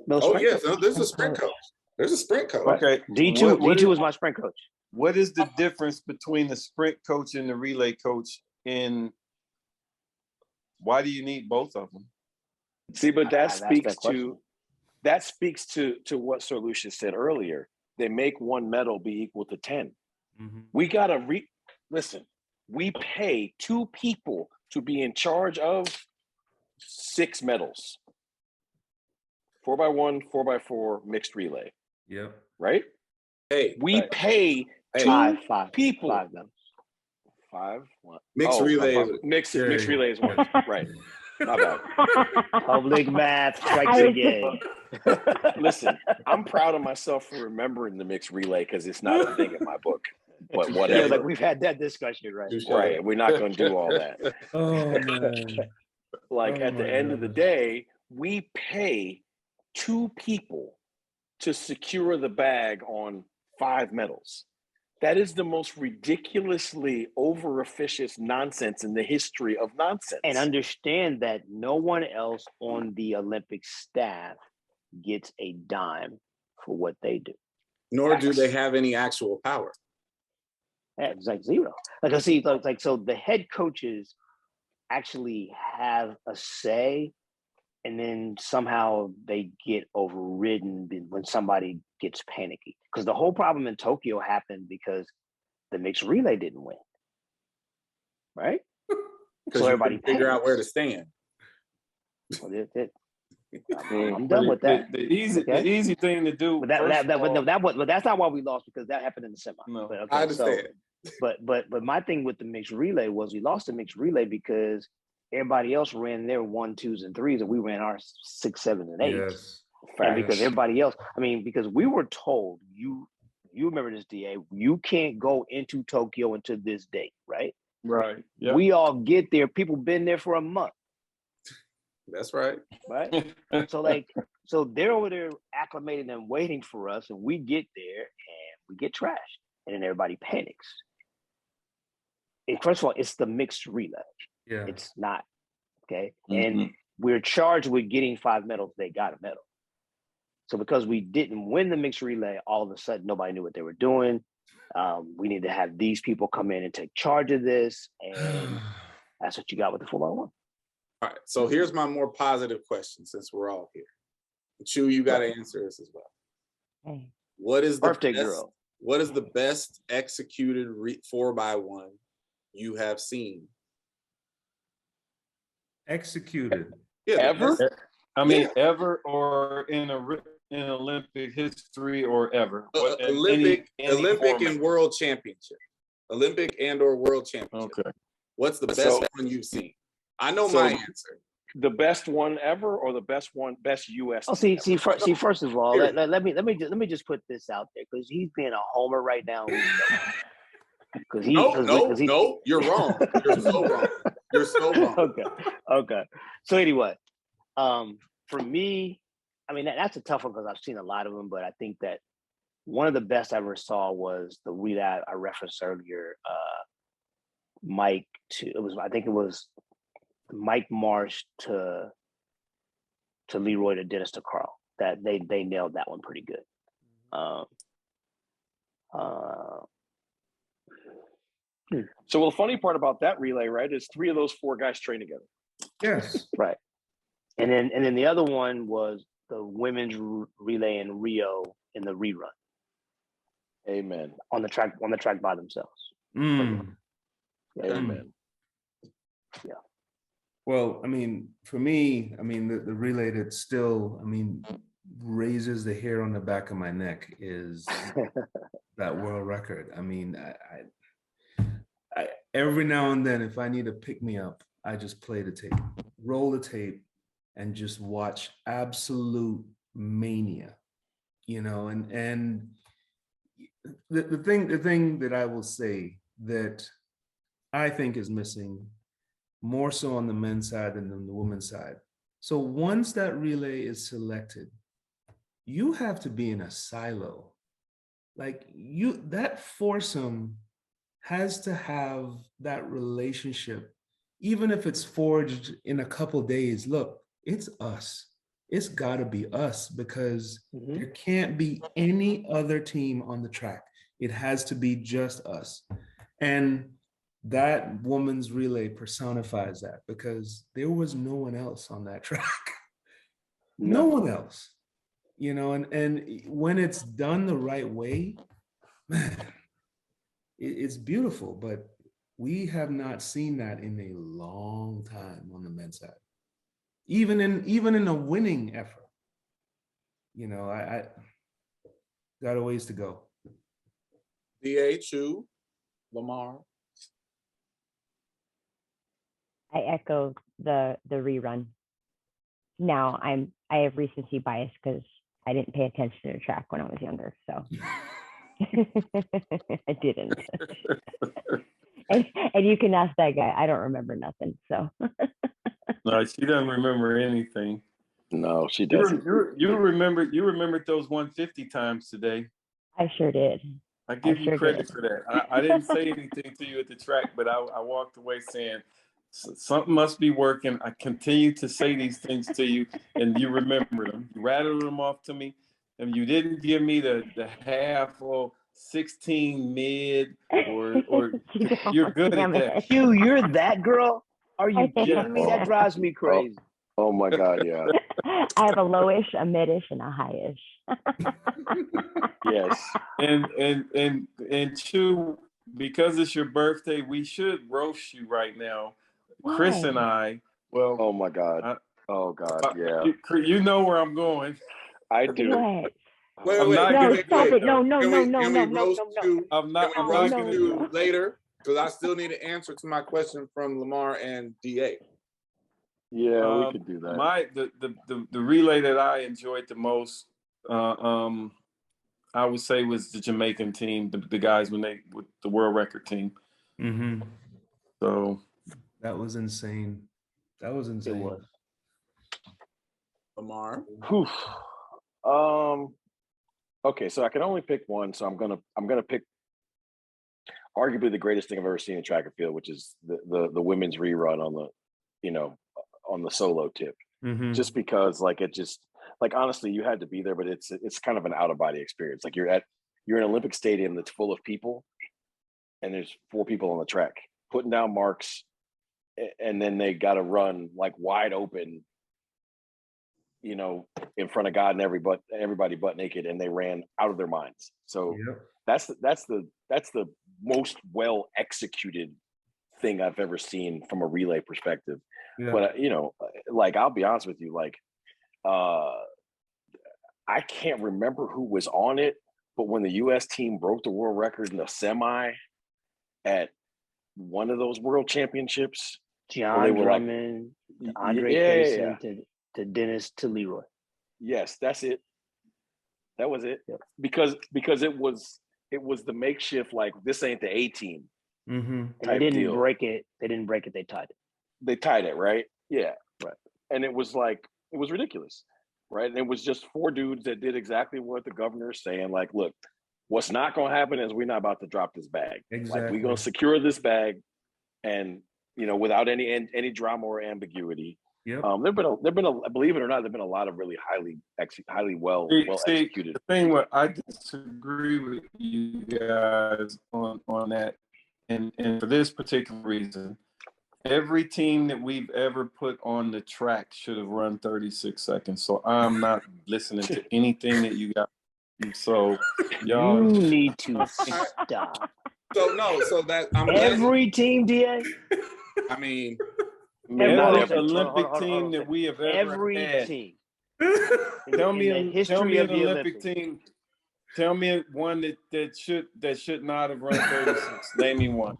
No, oh sprint yes, coach. no, there's a sprint coach. There's a sprint coach. Okay, D2 what D2 was my sprint coach. What is the difference between the sprint coach and the relay coach? Why do you need both of them? See, but that speaks that to that speaks to what Sir Lucius said earlier. They make one medal be equal to 10. We gotta listen. We pay 2 people to be in charge of 6 medals. 4x1, 4x4 mixed relay. Yep. Right? Hey, We pay 2 Five people. 5 now. 5. What? Mixed relay is- Mixed relay is 1. Right. My bad. Public math strikes again. Listen, I'm proud of myself for remembering the mixed relay because it's not a thing in my book. But whatever. Yeah, like we've had that discussion, right? Right. We're not going to do all that. Oh man. Like Oh at the my end of the gosh. day, we pay 2 people to secure the bag on 5 medals. That is the most ridiculously over-officious nonsense in the history of nonsense. And understand that no one else on the Olympic staff gets a dime for what they do. nor do they have any actual power. Yeah, it's like 0. Like I see, like so the head coaches actually have a say, and then somehow they get overridden when somebody gets panicky. Because the whole problem in Tokyo happened because the mixed relay didn't win, right? Because So you everybody couldn't figure out panics. where to stand. Well, I'm done with that. The easy thing to do. But that's not why we lost, because that happened in the semi. No, but, I understand. But my thing with the mixed relay was we lost the mixed relay because everybody else ran their 1, 2s, and 3s, and we ran our 6, 7s, and 8s. Yes. And because everybody else, because we were told, you remember this, DA, you can't go into Tokyo until this date, right? right. Yep. We all get there. People been there for a month, That's right. right? So they're over there acclimating and waiting for us, and we get there and we get trashed, and then everybody panics. And first of all, it's the mixed relay. Yeah. It's not, okay? And we're charged with getting 5 medals. They got a medal. So because we didn't win the mixed relay, all of a sudden nobody knew what they were doing. We need to have these people come in and take charge of this, and that's what you got with the 4x1. All right. So here's my more positive question, since we're all here. Chu, you got to answer this as well. Okay. What is the Birthday best, girl. What is the best executed 4x1 you have seen? Executed. Yeah, Ever? Ever, or in Olympic history, or ever. Olympic format. and world championship. Olympic and or world championship. Okay. What's the best So- one you've seen? I know So- my answer. The best one ever, or the best US? Oh, see, first of all, Here. let me just put this out there, because he's being a homer right now. No, you're wrong. You're so wrong. You're so wrong. Okay. So anyway, for me, that's a tough one because I've seen a lot of them, but I think that one of the best I ever saw was the relay I referenced earlier. I think it was Mike Marsh to Leroy to Dennis to Carl. That they nailed that one pretty good. So the funny part about that relay, right, is 3 of those 4 guys train together. Yes. Right. And then the other one was the women's relay in Rio in the rerun Amen. on the track by themselves. Mm. Yeah. Amen. Well, I mean, for me, I mean, the relay that still, I mean, raises the hair on the back of my neck is that world record. I mean, I every now and then, if I need to pick me up, I just play the tape, roll the tape, and just watch absolute mania, you know. And the thing that I will say that I think is missing more so on the men's side than on the women's side. So once that relay is selected, you have to be in a silo. Like that foursome has to have that relationship, even if it's forged in a couple days. Look, it's us. It's got to be us, because there can't be any other team on the track. It has to be just us. And that woman's relay personifies that, because there was no one else on that track. No one else, you know, and when it's done the right way, man, it's beautiful. But we have not seen that in a long time on the men's side, even in a winning effort. You know, I got a ways to go. DA, Chu, Lamar. I echo the rerun. Now I have recency bias because I didn't pay attention to the track when I was younger, so I didn't. and you can ask that guy. I don't remember nothing. So No, she doesn't remember anything. No, she doesn't. You remembered those 150 times today. I sure did. I give you credit did. for that. I didn't say anything to you at the track, but I walked away saying something must be working. I continue to say these things to you, and you remember them. You rattled them off to me, and you didn't give me the half or 16 mid or you're good at that. Hugh, you're that girl? Are you kidding me? That drives me crazy. Oh my God, yeah. I have a lowish, a midish, and a highish. Yes. And Chu, because it's your birthday, we should roast you right now. Why? Chris and I. Well, oh my God. Oh God, yeah. You know where I'm going. I do. What? Wait, I'm wait, not wait, gonna- No, wait, stop wait. it. No, Can we roast you? I'm not. Can I'm we not roast gonna you do it. later? Because I still need an answer to my question from Lamar and DA. Yeah, we could do that. The relay that I enjoyed the most, I would say, was the Jamaican team, the guys with the world record team. Mm-hmm. So That was insane. That was insane. It was. Lamar. Whew. Okay, so I can only pick one, so I'm gonna pick arguably the greatest thing I've ever seen in track and field, which is the women's rerun on the, you know, on the solo tip. Mm-hmm. Just because, like, it just, like, honestly, you had to be there, but it's kind of an out of body experience. Like, you're in an Olympic stadium that's full of people, and there's 4 people on the track putting down marks, and then they got to run like wide open, you know, in front of God and everybody butt naked, and they ran out of their minds. So Yep. that's the most well executed thing I've ever seen from a relay perspective. Yeah. But you know, like, I'll be honest with you, like, I can't remember who was on it, but when the U.S. team broke the world record in the semi at one of those world championships, John Drummond, Andre Payson, to Dennis to Leroy. Yes, that's it. That was it. Yep. Because it was the makeshift, like, this ain't the A team. Mm-hmm. And they didn't break it. They didn't break it. They tied it. They tied it, right? Yeah, right. And it was ridiculous, right? And it was just 4 dudes that did exactly what the governor is saying. Like, look, what's not going to happen is we're not about to drop this bag. Exactly. Like, we're going to secure this bag, and, you know, without any drama or ambiguity. Yep. There've been a believe it or not, there've been a lot of really highly well executed. The thing where I disagree with you guys on that, and for this particular reason, every team that we've ever put on the track should have run 36 seconds. So I'm not listening to anything that you got. So y'all You need to stop. So no, so that I'm Every team, DA. I mean, Maybe not Every every team. Olympic Hold on team a that second. we have ever Every had. team. Tell in me, the history of an the Olympic Olympics. team. Tell me one that should not have run 36. Name me one.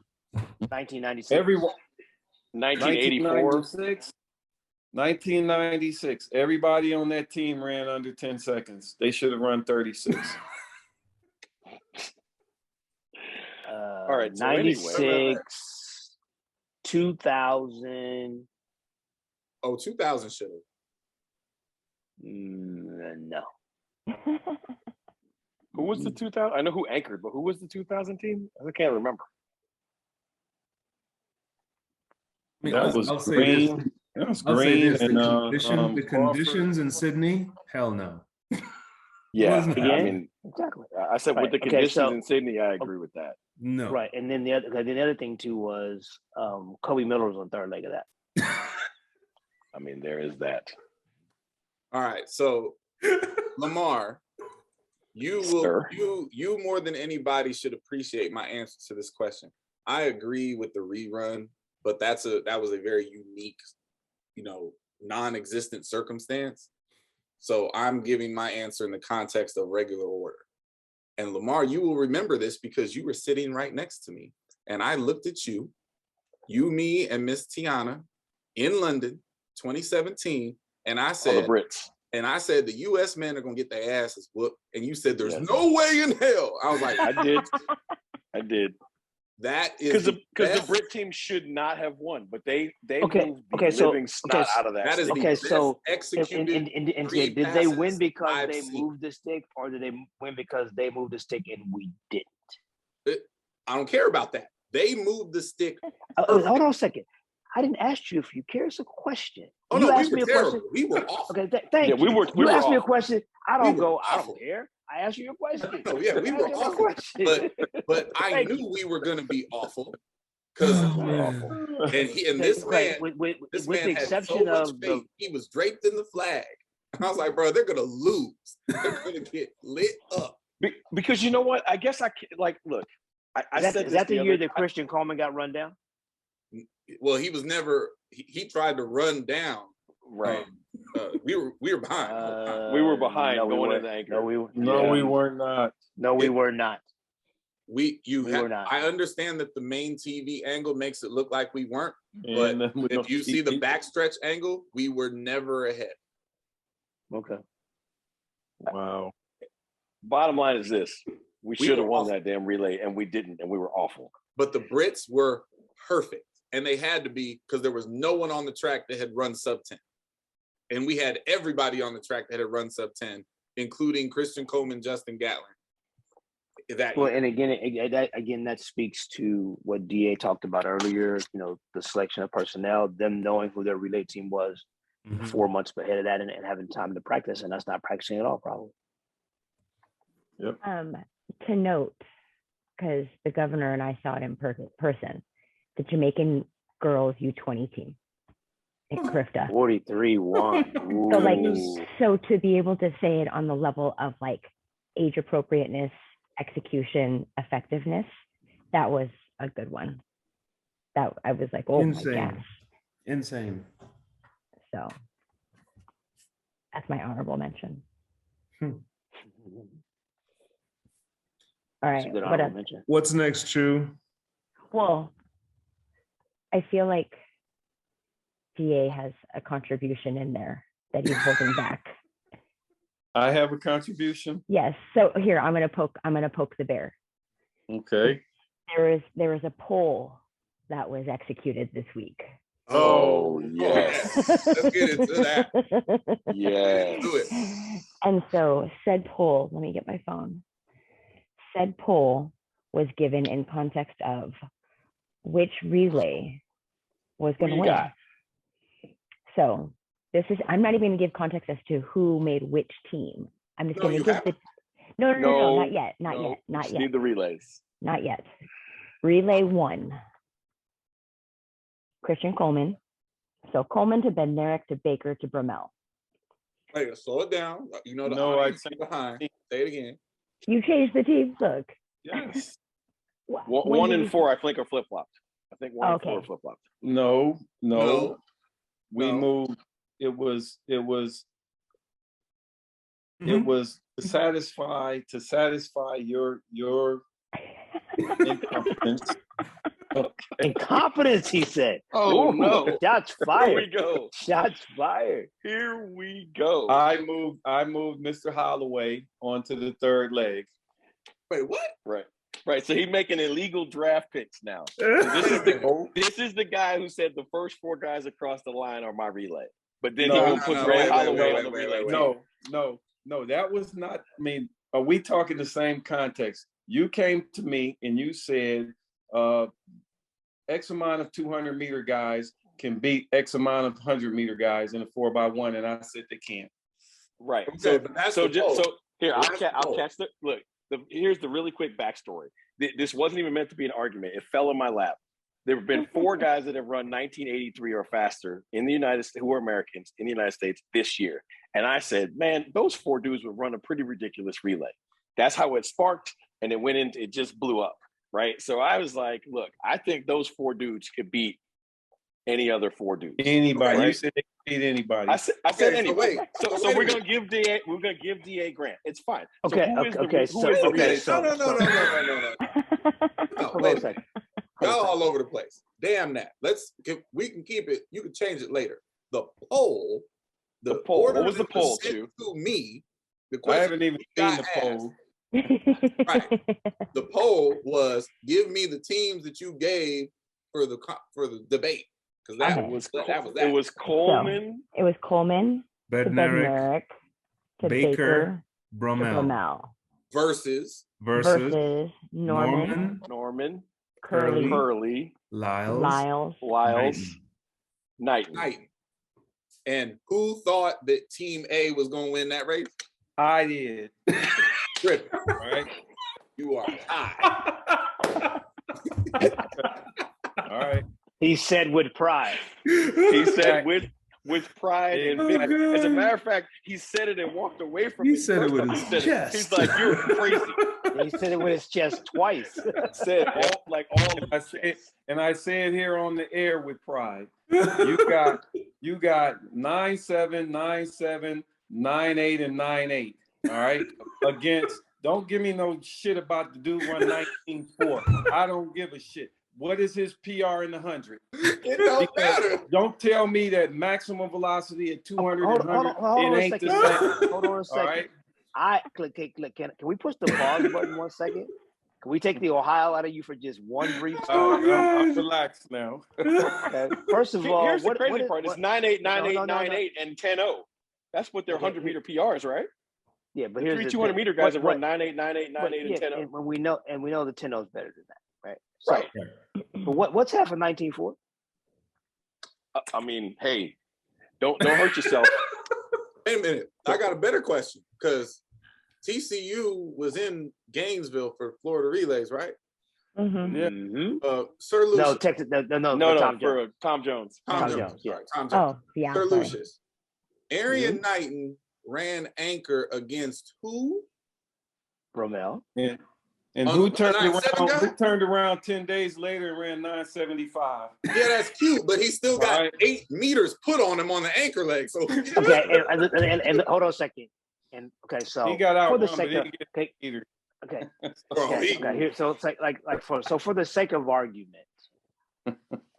1996. Everyone. 1984. 1996. Everybody on that team ran under 10 seconds. They should have run 36. All right, so 96, anyway. 2000. Oh, 2000 should have. No. Who was the 2000? I know who anchored, but who was the 2000 team? I can't remember. I mean, That was I'll say this. Green. That was I'll say Green this, and the conditions in Sydney, hell no. Yeah, Wasn't I Again? mean, Exactly. I said Right, with the okay, conditions so- in Sydney, I agree with that. No. Right. And then the other thing too was Kobe Miller was on third leg of that. I mean, there is that. All right, so Lamar, you Sir. more than anybody should appreciate my answer to this question. I agree with the rerun, but that was a very unique, non-existent circumstance. So I'm giving my answer in the context of regular order. And Lamar, you will remember this because you were sitting right next to me. And I looked at you, me, and Miss Tiana in London, 2017. And I All said, the Brits. the US men are gonna get their asses whooped. And you said, there's Yes. no way in hell. I was like, I did. that is Because the Brit team should not have won, but they Okay, moved the okay, so- living snot out of that. that is state. the Okay, best so executed. and three did they win passes because I've they seen. moved the stick, or did they win because they moved the stick and we didn't? I don't care about that. They moved the stick. Hold on a second. I didn't ask you if you care. It's a question. Oh You no, we asked were me a terrible. question. We were awful. Okay, thank Yeah, you. we You were asked me a awful. question. I We don't were go. I awful. don't care. I asked you a question. No, yeah, we I were asked you a awful. question. But I Thank knew you. we were going to be awful because Oh, We were man. awful. and this Right, man, with this the man had exception so much of faith. He was draped in the flag. I was like, bro, they're going to lose. They're going to get lit up. Because you know what? I guess I can, like, look. I said is this that the year other- that Christian Coleman got run down? Well, he was never. He tried to run down. Right. We were behind. We were behind no, we going weren't. into anchor. No, we we were not. no, we were not. We were not. I understand that the main TV angle makes it look like we weren't, And then we if you see the don't- backstretch angle, we were never ahead. Okay. Wow. Bottom line is this: we We should have were won awful. that damn relay, and we didn't, and we were awful. But the Brits were perfect, and they had to be because there was no one on the track that had run sub 10, and we had everybody on the track that had run sub 10, including Christian Coleman, Justin Gatlin. That Well, year. and again, that speaks to what DA talked about earlier. The selection of personnel, them knowing who their relay team was Mhm. 4 months ahead of that, and having time to practice, and us not practicing at all, probably. To note, because the governor and I saw it in person, the Jamaican girls U20 team at CRIFTA. 43-1. So like, Ooh. so to be able to say it on the level of like age appropriateness, execution, effectiveness, that was a good one. That I was like, oh Insane. my gosh. Insane. So that's my honorable mention. All That's right. a good What honorable else? mention. What's next, Chu? Well, I feel like DA has a contribution in there that he's holding back. I have a contribution. Yes. So here, I'm gonna poke the bear. Okay. There is a poll that was executed this week. Oh, yes. Let's get into that. Yes. Do it. And so said poll, let me get my phone. Said poll was given in context of which relay was Who going to you win. got? So I'm not even going to give context as to who made which team. I'm just No, going to you give haven't. no, not yet, No, not we just yet, Need the relays. not yet. Relay 1, Christian Coleman. So Coleman to Bednarik to Baker to Bromell. Wait, slow it down. You know the No, audience I is behind. Say it again. You changed the teams. Look. Yes. When One did and you- 4, I think, are flip flopped. I think 1 and 4 are Okay. flip flopped. No. No. we No. moved. It was Mhm. to satisfy your incompetence. Incompetence, he said. Oh, Ooh, no. Shots Here fired. we go. Shots fired. Here we go. I moved Mr. Holloway onto the third leg. Wait, what? Right. So he's making illegal draft picks now. This is the guy who said the first 4 guys across the line are my relay. But then he No, will put no, Ray wait, Holloway wait, on the wait, relay. wait, team. No, that was not. I mean, are we talking the same context? You came to me and you said, X amount of 200-meter guys can beat X amount of 100-meter guys in a 4x1, and I said they can't. Right. Okay, but that's the poll. Here, That's I'll the poll. catch the look. Here's the really quick backstory. This wasn't even meant to be an argument. It fell in my lap. There have been 4 guys that have run 1983 or faster in the United States, who are Americans in the United States this year. And I said, man, those 4 dudes would run a pretty ridiculous relay. That's how it sparked, and it just blew up. Right. So I was like, look, I think those 4 dudes could beat any other 4 dudes. Anybody. Right? You said they could beat anybody. I said Okay, so anyway. wait. So Wait a we're minute. gonna give DA. We're gonna give DA Grant. It's fine. Okay, So who is okay, the so- who is the okay, relay? so- No. No, Hold wait on a a second. Y'all all over the place. Damn that. We can keep it. You can change it later. The poll. The poll. order What was the that was poll, sent Chu? to me. The I question haven't even we seen got the asked, poll. The poll was give me the teams that you gave for the debate, because that Okay. was that. It was Coleman. It was Coleman to Bednarik, Bednarik to Baker, Baker to Brummel Bromell versus versus Norman, Norman. Curly, Curly. Lyles, Lyles. Knighton. Knight. And who thought that Team A was going to win that race? I did. Tripping. All right. You are high. All right. He said with pride. He said with pride and Oh, vigor. God. As a matter of fact, he said it and walked away from He it. said it First with time his he said it, chest. He's like, you're crazy. He said it with his chest twice. Said all I say, and I say it here on the air with pride. You got 9-7, 9-7, 9-8, and 9-8. All right. Against, don't give me no shit about the dude run 19.4. I don't give a shit. What is his PR in the 100? It don't matter. Don't tell me that maximum velocity at 200 Hold and on 100 a it ain't second. the same. Hold on a All second. right. Can we push the pause button 1 second? Can we take the Ohio out of you for just one brief Oh, second? I'm relaxed now. Okay. First of all, here's the what crazy is- part. It's what- 9-8, no, 9-8, no, no, 9-8, and 10-0. That's what their Okay, 100-meter PRs, right? Yeah, but The here's 3 the 200-meter thing. guys have run What- 9-8, 9-8, 9-8, but and yeah, 10-0. and we know the 10-0 is better than that, right? So, Right. but what's half of 19.4? I mean, hey, don't hurt yourself. Wait a minute. I got a better question, because TCU was in Gainesville for Florida Relays, right? Mhm. Yeah. Mhm. Sir Lucius. No, Texas. No, No, Tom Jones. for Tom Jones. Tom Tom Jones. Jones, yeah. Sorry, Tom Jones. Oh, yeah. Sir sorry. Lucius. Arian Knighton ran anchor against who? Bromell. And On who the turned 9-7 around? guy? Who turned around 10 days later and ran 9.75? Yeah, that's cute, but he still got Right. 8 meters put on him on the anchor leg. So Okay, and hold on a second. And okay, so He got for the outrun, but sake he of didn't get okay, either. okay, Bro, okay, he- okay. Here, so it's like for the sake of argument,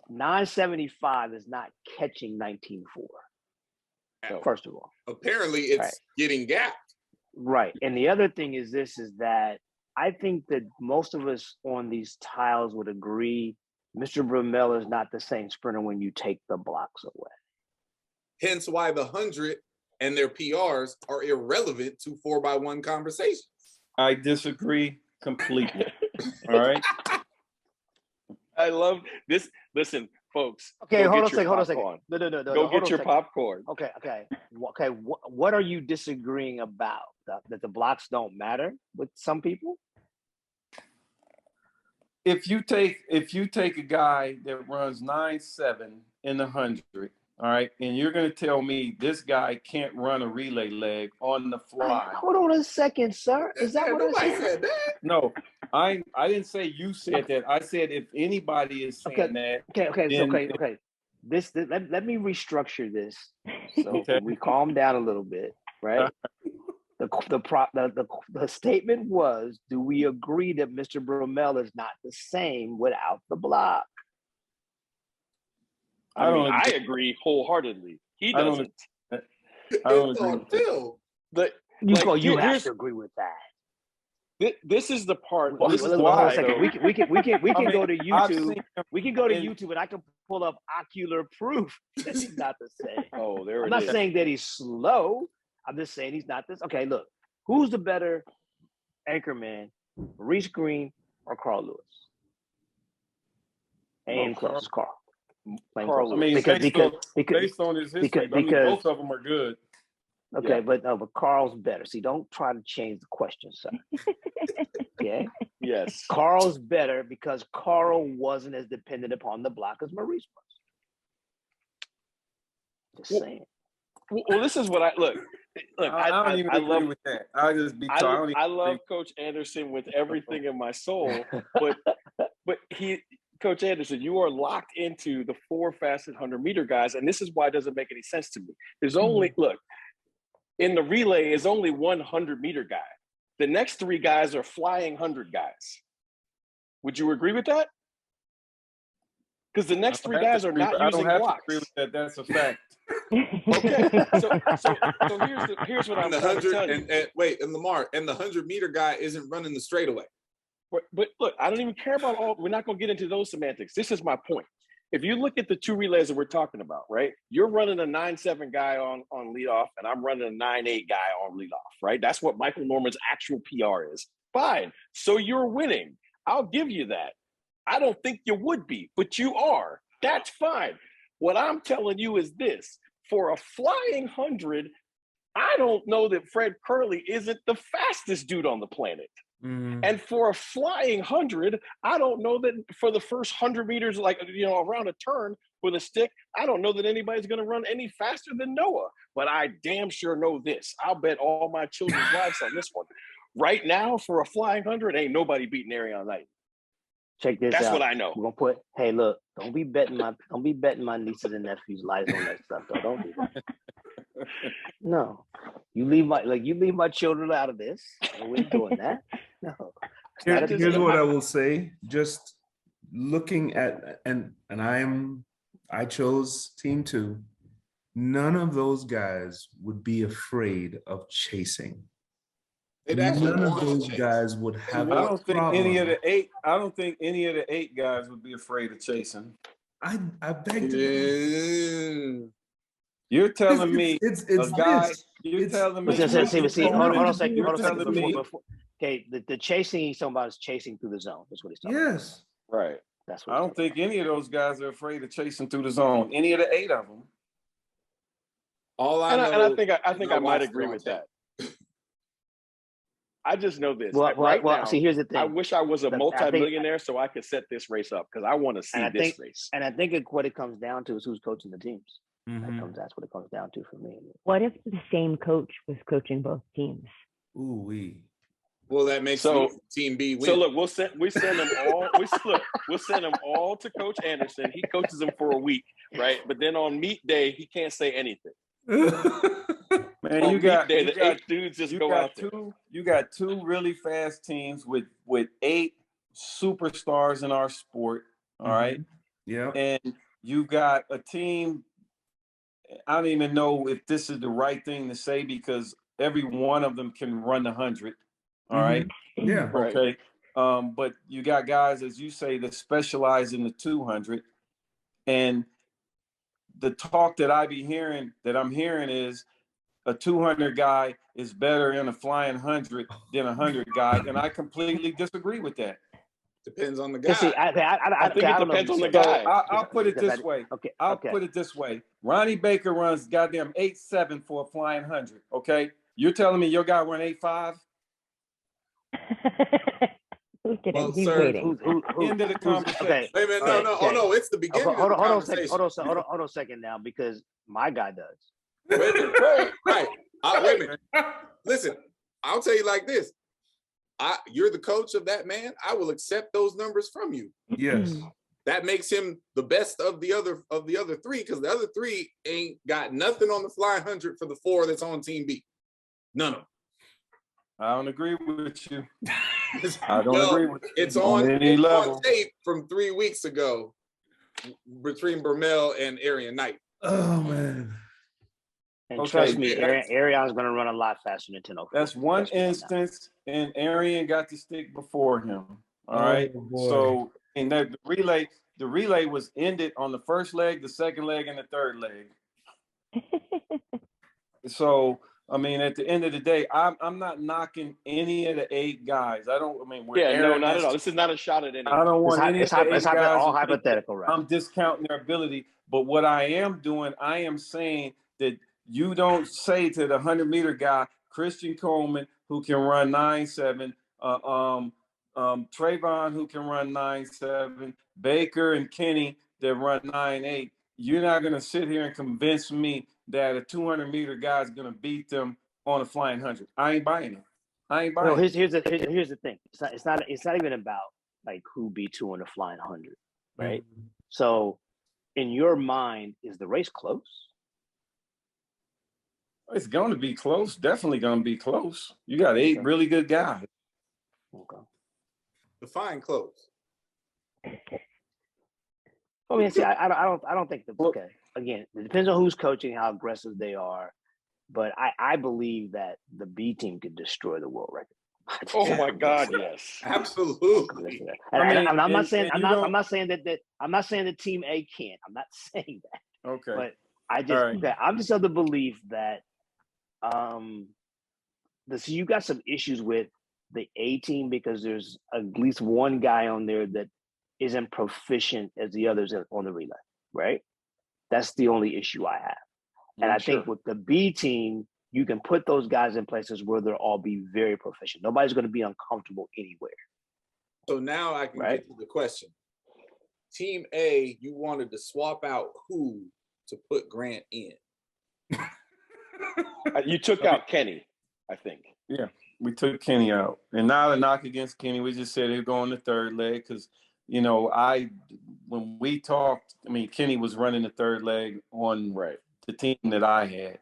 975 is not catching 19.4. No. First of all, apparently it's Right. getting gapped. right. And the other thing is that I think that most of us on these tiles would agree Mr. Bromell is not the same sprinter when you take the blocks away. Hence why the 100 and their PRs are irrelevant to 4x1 conversations. I disagree completely. All right. I love this. Listen, folks. Okay, go hold on get a second. your Hold on a second. popcorn. No. Go hold on get a your second. popcorn. Okay. What are you disagreeing about? That the blocks don't matter with some people? If you take a guy that runs 9.7 in the 100, all right, and you're gonna tell me this guy can't run a relay leg on the fly. Hold on a second, sir. Is that Yeah, what I nobody said? said that? No, I didn't say you said that. I said if anybody is saying that, Okay. then let me restructure this so Okay. we calm down a little bit, right? The statement was, do we agree that Mr. Bromell is not the same without the block? I don't I agree wholeheartedly. He I don't- doesn't. I don't agree with that. Phil. But You have here's to agree with that. this is the part. Well, This is hold on a why, second. though. We can go to I've YouTube. seen him We can go to in- YouTube and I can pull up ocular proof that he's not the same. Oh, there I'm it not is. saying that he's slow. I'm just saying he's not this. Okay, look, who's the better anchorman, Maurice Green or Carl Lewis? And Carl. close, Carl. Plain Carl close. I mean, because based on his history, I mean, both of them are good. okay, Yeah. but Carl's better. See, don't try to change the question, sir. Okay, Yes. Carl's better because Carl wasn't as dependent upon the block as Maurice was. Just Well, saying. Well, this is what I look. I don't even agree with that. I just be talking. I love Coach Anderson with everything in my soul, but Coach Anderson, you are locked into the 4 fastest 100-meter guys, and this is why it doesn't make any sense to me. There's only look in the relay is only 100-meter guy. The next 3 guys are flying 100 guys. Would you agree with that? Because the next 3 guys are not using I don't have blocks. to agree with that. That's a fact. Okay, so here's what I'm And the trying to tell 100 you. and Lamar, and the 100-meter guy isn't running the straightaway. But look, I don't even care about all. We're not going to get into those semantics. This is my point. If you look at the 2 relays that we're talking about, right? You're running a 9-7 guy on leadoff, and I'm running a 9-8 guy on leadoff, right? That's what Michael Norman's actual PR is. Fine. So you're winning. I'll give you that. I don't think you would be, but you are. That's fine. What I'm telling you is this: for a flying 100, I don't know that Fred Curley isn't the fastest dude on the planet. And for a flying 100, I don't know that for the first 100 meters, like, around a turn with a stick, I don't know that anybody's going to run any faster than Noah. But I damn sure know this. I'll bet all my children's lives on this one. Right now, for a flying 100, ain't nobody beating Arion Knight. Check this out. That's what I know. We're gonna put. Hey, look! Don't be betting my nieces and nephews' lives on that stuff, though. Don't do that. No, you leave my children out of this. We ain't doing that. No. Here's what I will say. Just looking at and I chose team 2. None of those guys would be afraid of chasing. They'd actually None of want to those chase. guys would have. I don't think any of problem. the 8. I don't think any of the 8 guys would be afraid of chasing. I beg to. Yeah. You're telling me it's a guy. this. You're It's- telling me. See, hold on a second. You're Hold on a second. telling me. Before, okay, the chasing he's talking about is chasing through the zone. That's what he's talking about. Yes. Right. That's what I don't think any of those guys are afraid of chasing through the zone. Any of the 8 of them. All I And know. I think I might watched agree it on with tape. that. I just know this. Well, right now, see, here's the thing. I wish I was a I think- multimillionaire so I could set this race up because I want to see I this think- race. And I think what it comes down to is who's coaching the teams. Mhm. That's what it comes down to for me. What if the same coach was coaching both teams? Ooh wee. Well, that makes So- Team B win. So look, we send them all. We'll send them all to Coach Anderson. He coaches them for a week, right? But then on meet day, he can't say anything. Man, On you got meet day, you the got 8 dudes just you go got out there. you got 2 really fast teams with 8 superstars in our sport. All right. Yeah. And you got a team. I don't even know if this is the right thing to say because every one of them can run the 100. All right. Yeah. Right. Okay. But you got guys, as you say, that specialize in the 200. And the talk that I'm hearing is a 200 guy is better in a flying 100 than a 100 guy. And I completely disagree with that. Depends on the guy. See, I think it depends on the So guy. I'll put it this way. Okay. I'll put it this way. Ronnie Baker runs goddamn 8.7 for a flying 100. Okay. You're telling me your guy run 8.5? Look at Well, him. He's sir, waiting. End of the conversation. Okay. Wait a minute, no, Okay. oh no, it's the beginning Hold of the on a conversation. second. Hold on a second now, because my guy does. Wait a minute, right. Wait a minute. Listen, I'll tell you like this. You're the coach of that man. I will accept those numbers from you. Yes. that makes him the best of the other three, because the other three ain't got nothing on the flying 100 for the 4 that's on Team B. None of them. I don't agree with you. I don't agree with you. It's on any level. tape from 3 weeks ago between Bromell and Arian Knight. Oh man. And Okay, trust me, Arion's going to run a lot faster than 10:04. That's one instance, and Arian got the stick before him. All right. boy. So, and the relay was ended on the first leg, the second leg, and the third leg. So, I mean, at the end of the day, I'm not knocking any of the 8 guys. I mean, no, not at all. This is not a shot at anyone. I don't want any of the 8 guys. All hypothetical, right? I'm discounting their ability. But what I am doing, I am saying that you don't say to the 100-meter guy, Christian Coleman, who can run 9.7, Trayvon, who can run 9.7, Baker and Kenny that run 9.8. You're not going to sit here and convince me that a 200-meter guy is going to beat them on a flying 100. I ain't buying it. No, here's the thing. It's not even about like who beats who on a flying 100, right? Mm-hmm. So, in your mind, is the race close? It's going to be close. Definitely going to be close. You got 8 really good guys. Okay. Define close. I mean, see, I don't think that. Okay. Again, it depends on who's coaching, how aggressive they are, but I believe that the B team could destroy the world record. Oh my God, yes, absolutely. I'm not saying that Team A can't. I'm not saying that. Okay. But I'm just of the belief that you got some issues with the A team because there's at least one guy on there that isn't proficient as the others on the relay, right? That's the only issue I have. And I think with the B team, you can put those guys in places where they'll all be very proficient. Nobody's going to be uncomfortable anywhere. So now I can get to the question. Team A, you wanted to swap out who to put Grant in? You took out Kenny, I think. Yeah, we took Kenny out. And not a knock against Kenny. We just said he'd go on the third leg because, you know, when we talked, I mean, Kenny was running the third leg on the team that I had.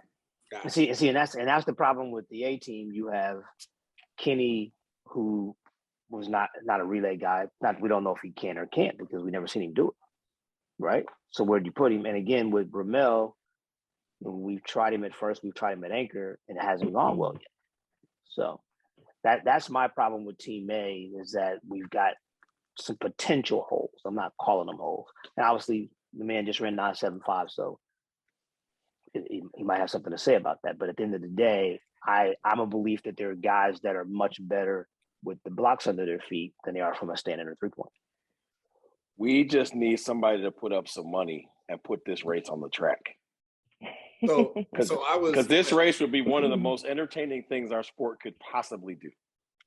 See, and that's the problem with the A team. You have Kenny, who was not a relay guy. We don't know if he can or can't because we never seen him do it, right? So where'd you put him? And again, with Bromell, we've tried him at first, we've tried him at anchor, and it hasn't gone well yet. So that's my problem with Team A is that we've got some potential holes. I'm not calling them holes. And obviously, the man just ran 9.75, so he might have something to say about that. But at the end of the day, I'm a belief that there are guys that are much better with the blocks under their feet than they are from a standing or 3-point. We just need somebody to put up some money and put this race on the track. Because this race would be one of the most entertaining things our sport could possibly do.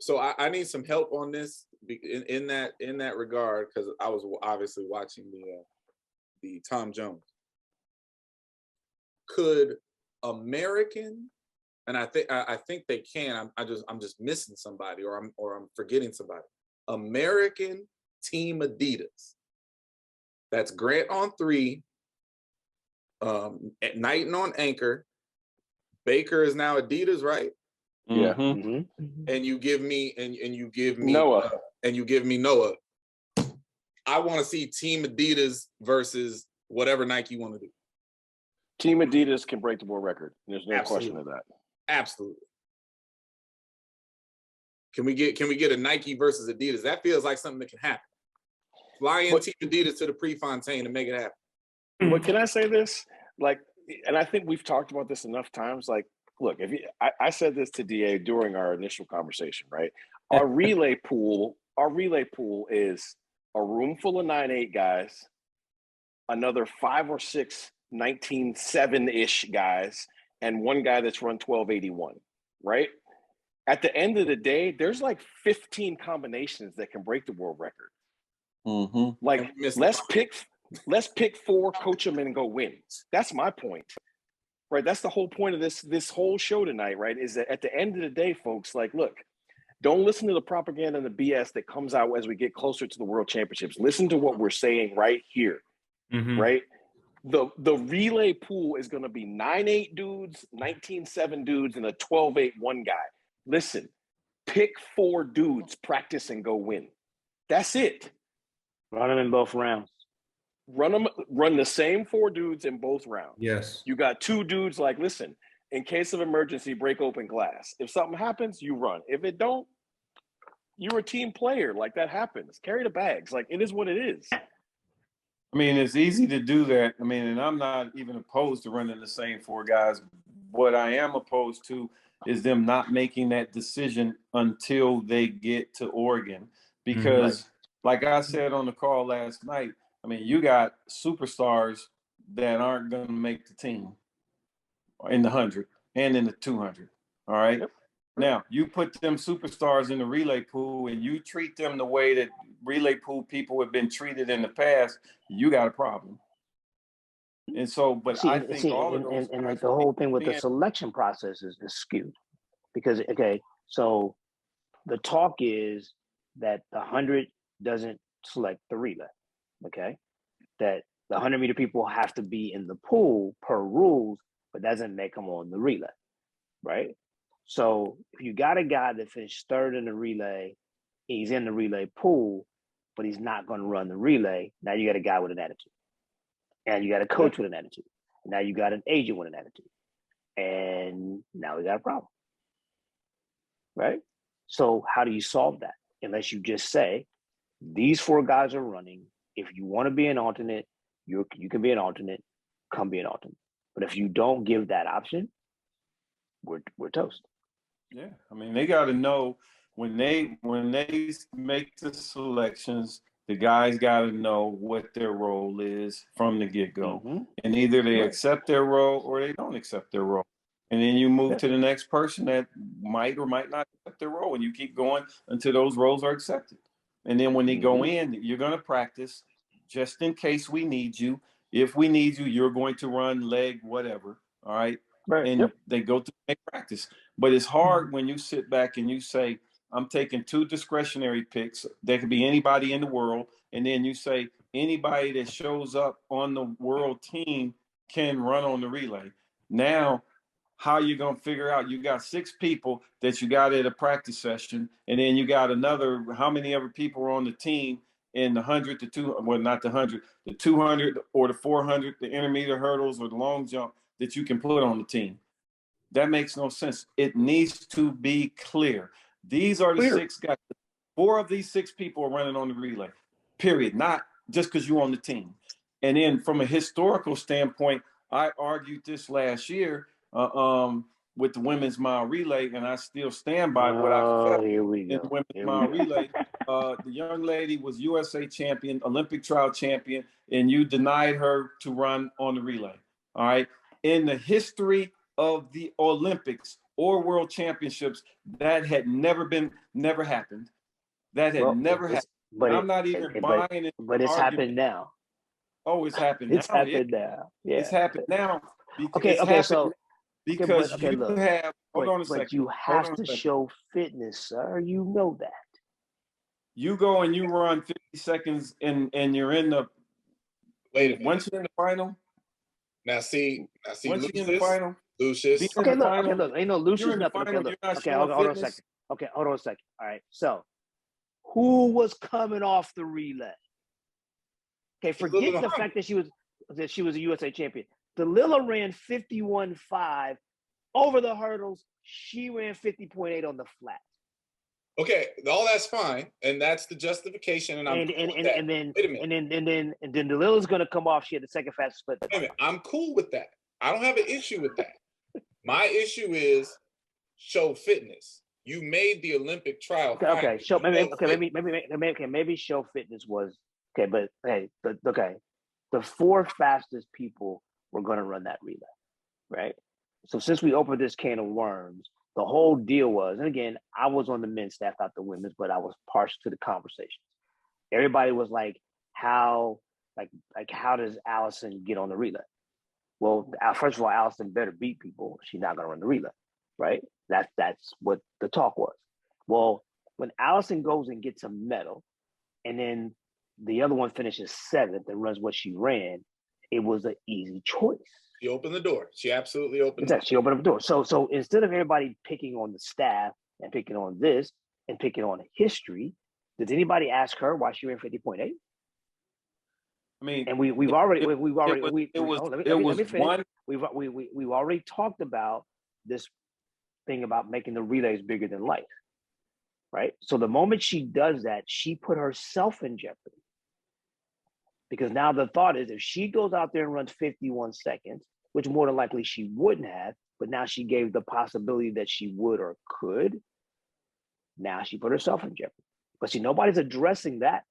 So I need some help on this in that regard, because I was obviously watching the Tom Jones. Could American, and I think they can. I'm just missing somebody, or I'm forgetting somebody. American Team Adidas. That's Grant on 3. At Knighton on anchor. Baker is now Adidas, right? Yeah. Mm-hmm. And you give me Noah. And you give me Noah. I want to see Team Adidas versus whatever Nike want to do. Team Adidas can break the world record. There's no Absolutely. question of that. Absolutely. Can we get a Nike versus Adidas? That feels like something that can happen. Fly in Team Adidas to the Prefontaine and make it happen. But can I say this? Like, and I think we've talked about this enough times. Like, look, I said this to DA during our initial conversation, right? Our relay pool is a room full of 9.8 guys, another 5 or 6 19.7-ish guys, and one guy that's run 12.81, right? At the end of the day, there's like 15 combinations that can break the world record. Mm-hmm. Like, let's pick 4, coach them, and go win. That's my point, right? That's the whole point of this whole show tonight, right? Is that at the end of the day, folks, like, look, Don't listen to the propaganda and the BS that comes out as we get closer to the World Championships. Listen to what we're saying right here, right? The relay pool is going to be 9'8" dudes, 19'7" dudes, and a 12'8" one guy. Listen, pick 4 dudes, practice, and go win. That's it. Run them in both rounds. Run the same 4 dudes in both rounds. Yes. You got 2 dudes like, listen, in case of emergency, break open glass. If something happens, you run. If it don't, you're a team player. Like, that happens. Carry the bags. Like, it is what it is. I mean, it's easy to do that. I mean, and I'm not even opposed to running the same 4 guys. What I am opposed to is them not making that decision until they get to Oregon. Because, like I said on the call last night, I mean, you got superstars that aren't going to make the team in the 100 and in the 200. All right. Yep. Now, you put them superstars in the relay pool and you treat them the way that relay pool people have been treated in the past, you got a problem. And so, but I think all of those and like the whole thing with the selection process is skewed. Because, okay, so the talk is that the 100 doesn't select the relay, okay? That the 100-meter people have to be in the pool per rules, but doesn't make them on the relay, right? So if you got a guy that finished 3rd in the relay, he's in the relay pool, but he's not going to run the relay, now you got a guy with an attitude. And you got a coach with an attitude. And now you got an agent with an attitude. And now we got a problem. Right? So how do you solve that? Unless you just say, these 4 guys are running. If you want to be an alternate, you can be an alternate, come be an alternate. But if you don't give that option, we're toast. Yeah. I mean, they got to know when they make the selections, the guys got to know what their role is from the get-go. And either they accept their role or they don't accept their role. And then you move to the next person that might or might not accept their role. And you keep going until those roles are accepted. And then when they go in, you're going to practice just in case we need you. If we need you, you're going to run leg, whatever. All right. And they go through make practice. But it's hard when you sit back and you say, I'm taking 2 discretionary picks. There could be anybody in the world. And then you say anybody that shows up on the world team can run on the relay. Now, how you going to figure out you got 6 people that you got at a practice session. And then you got another, how many other people are on the team in the 100 to 200, well, not the 100, the 200 or the 400, the intermediate hurdles or the long jump that you can put on the team. That makes no sense. It needs to be clear. These are the 6 guys. 4 of these 6 people are running on the relay, period. Not just because you're on the team. And then from a historical standpoint, I argued this last year with the women's mile relay, and I still stand by what I felt in the women's mile relay. The young lady was USA champion, Olympic trial champion, and you denied her to run on the relay. All right. In the history of the Olympics or World Championships, that had never happened. That had never happened. But I'm not even buying it. But it's happened now. Oh, it's happened now. It's happened now. Yeah. It's happened now. Okay, so because you have hold on a second. But you have to show fitness, sir. You know that. You go and you run 50 seconds and you're in the once you're in the final. Now see once you're in the final. Lucius. Okay, look, ain't no Lucius nothing. Okay, hold on a second. Okay, hold on a second. All right. So who was coming off the relay? Okay, forget the fact that she was a USA champion. Delilah ran 51.5 over the hurdles. She ran 50.8 on the flat. Okay, all that's fine, and that's the justification. And then Delilah's gonna come off. She had the second fastest split. Wait a minute, I'm cool with that. I don't have an issue with that. My issue is show fitness. You made the Olympic trial. Okay, show maybe show fitness was okay, but hey, the 4 fastest people were gonna run that relay, right? So since we opened this can of worms, the whole deal was, and again, I was on the men's staff, not the women's, but I was partial to the conversations. Everybody was like, how does Allison get on the relay? Well, first of all, Allison better beat people. She's not going to run the relay, right? That's what the talk was. Well, when Allison goes and gets a medal, and then the other one finishes 7th and runs what she ran, it was an easy choice. She opened the door. She absolutely opened Exactly. She opened up the door. So instead of everybody picking on the staff and picking on this and picking on history, did anybody ask her why she ran 50.8? I mean, And we've already talked about this thing about making the relays bigger than life, right? So the moment she does that, she put herself in jeopardy. Because now the thought is if she goes out there and runs 51 seconds, which more than likely she wouldn't have, but now she gave the possibility that she would or could, now she put herself in jeopardy. But see, nobody's addressing that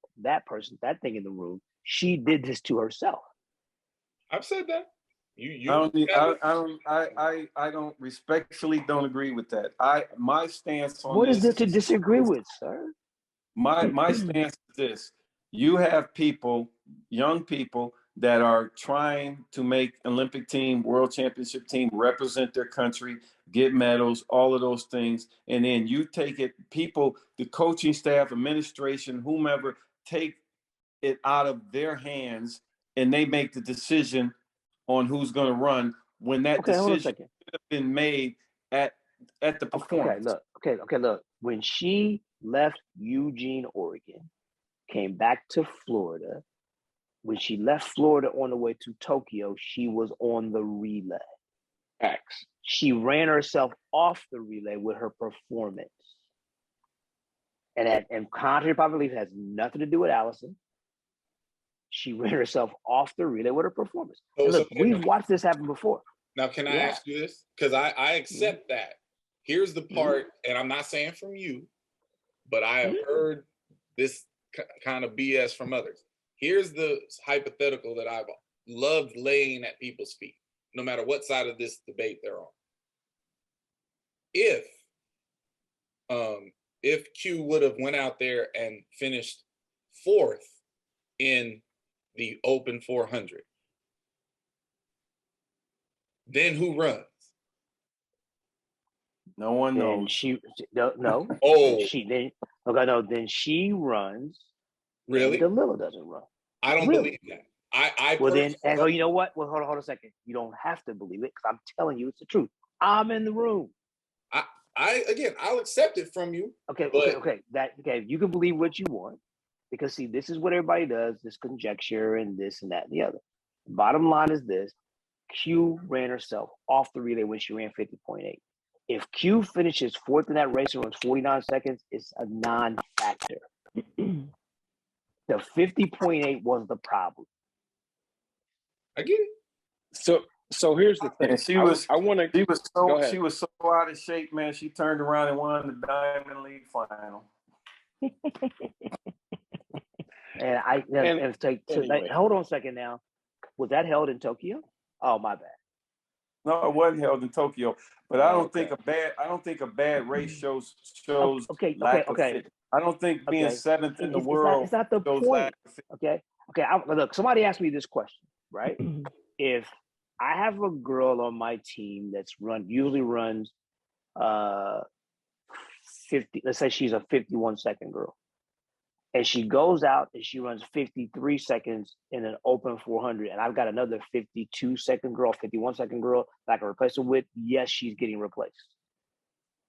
person, that thing in the room. She did this to herself. I've said that. I don't respectfully don't agree with that. My stance on what this is there to disagree with, sir? My stance is this: you have people, young people, that are trying to make Olympic team, world championship team, represent their country, get medals, all of those things, and then you take it. People, the coaching staff, administration, whomever, take it out of their hands and they make the decision on who's going to run when that decision should have been made at the performance. Look. When she left Eugene, Oregon, came back to Florida, when she left Florida on the way to Tokyo, she was on the relay. X. She ran herself off the relay with her performance. And contrary to popular belief, has nothing to do with Allison. She ran herself off the relay with her performance. And look, we've watched this happen before. Now, can I ask you this? Because I accept that. Here's the part, and I'm not saying from you, but I have heard this kind of BS from others. Here's the hypothetical that I've loved laying at people's feet, no matter what side of this debate they're on. If Q would have went out there and finished 4th in the open 400, then who runs? No one knows. No. Then she runs. Really? Dalila doesn't run. I don't believe that. You know what? Well, hold on a second. You don't have to believe it because I'm telling you it's the truth. I'm in the room. I'll accept it from you. Okay. You can believe what you want because see, this is what everybody does, this conjecture and this and that and the other. Bottom line is this: Q ran herself off the relay when she ran 50.8. If Q finishes 4th in that race and runs 49 seconds, it's a non-factor. The 50.8 was the problem. I get it. So here's the thing. And she was so out of shape, man. She turned around and won the Diamond League final. Hold on a second now. Was that held in Tokyo? Oh, my bad. No, it wasn't held in Tokyo. But I don't think a bad race shows lack of fit. I don't think being 7th in the world. It's not the point. Okay. Look, somebody asked me this question, right? If I have a girl on my team that's usually runs 50, let's say she's a 51-second girl, and she goes out and she runs 53 seconds in an open 400, and I've got another 52-second girl, 51-second girl that I can replace her with, yes, she's getting replaced.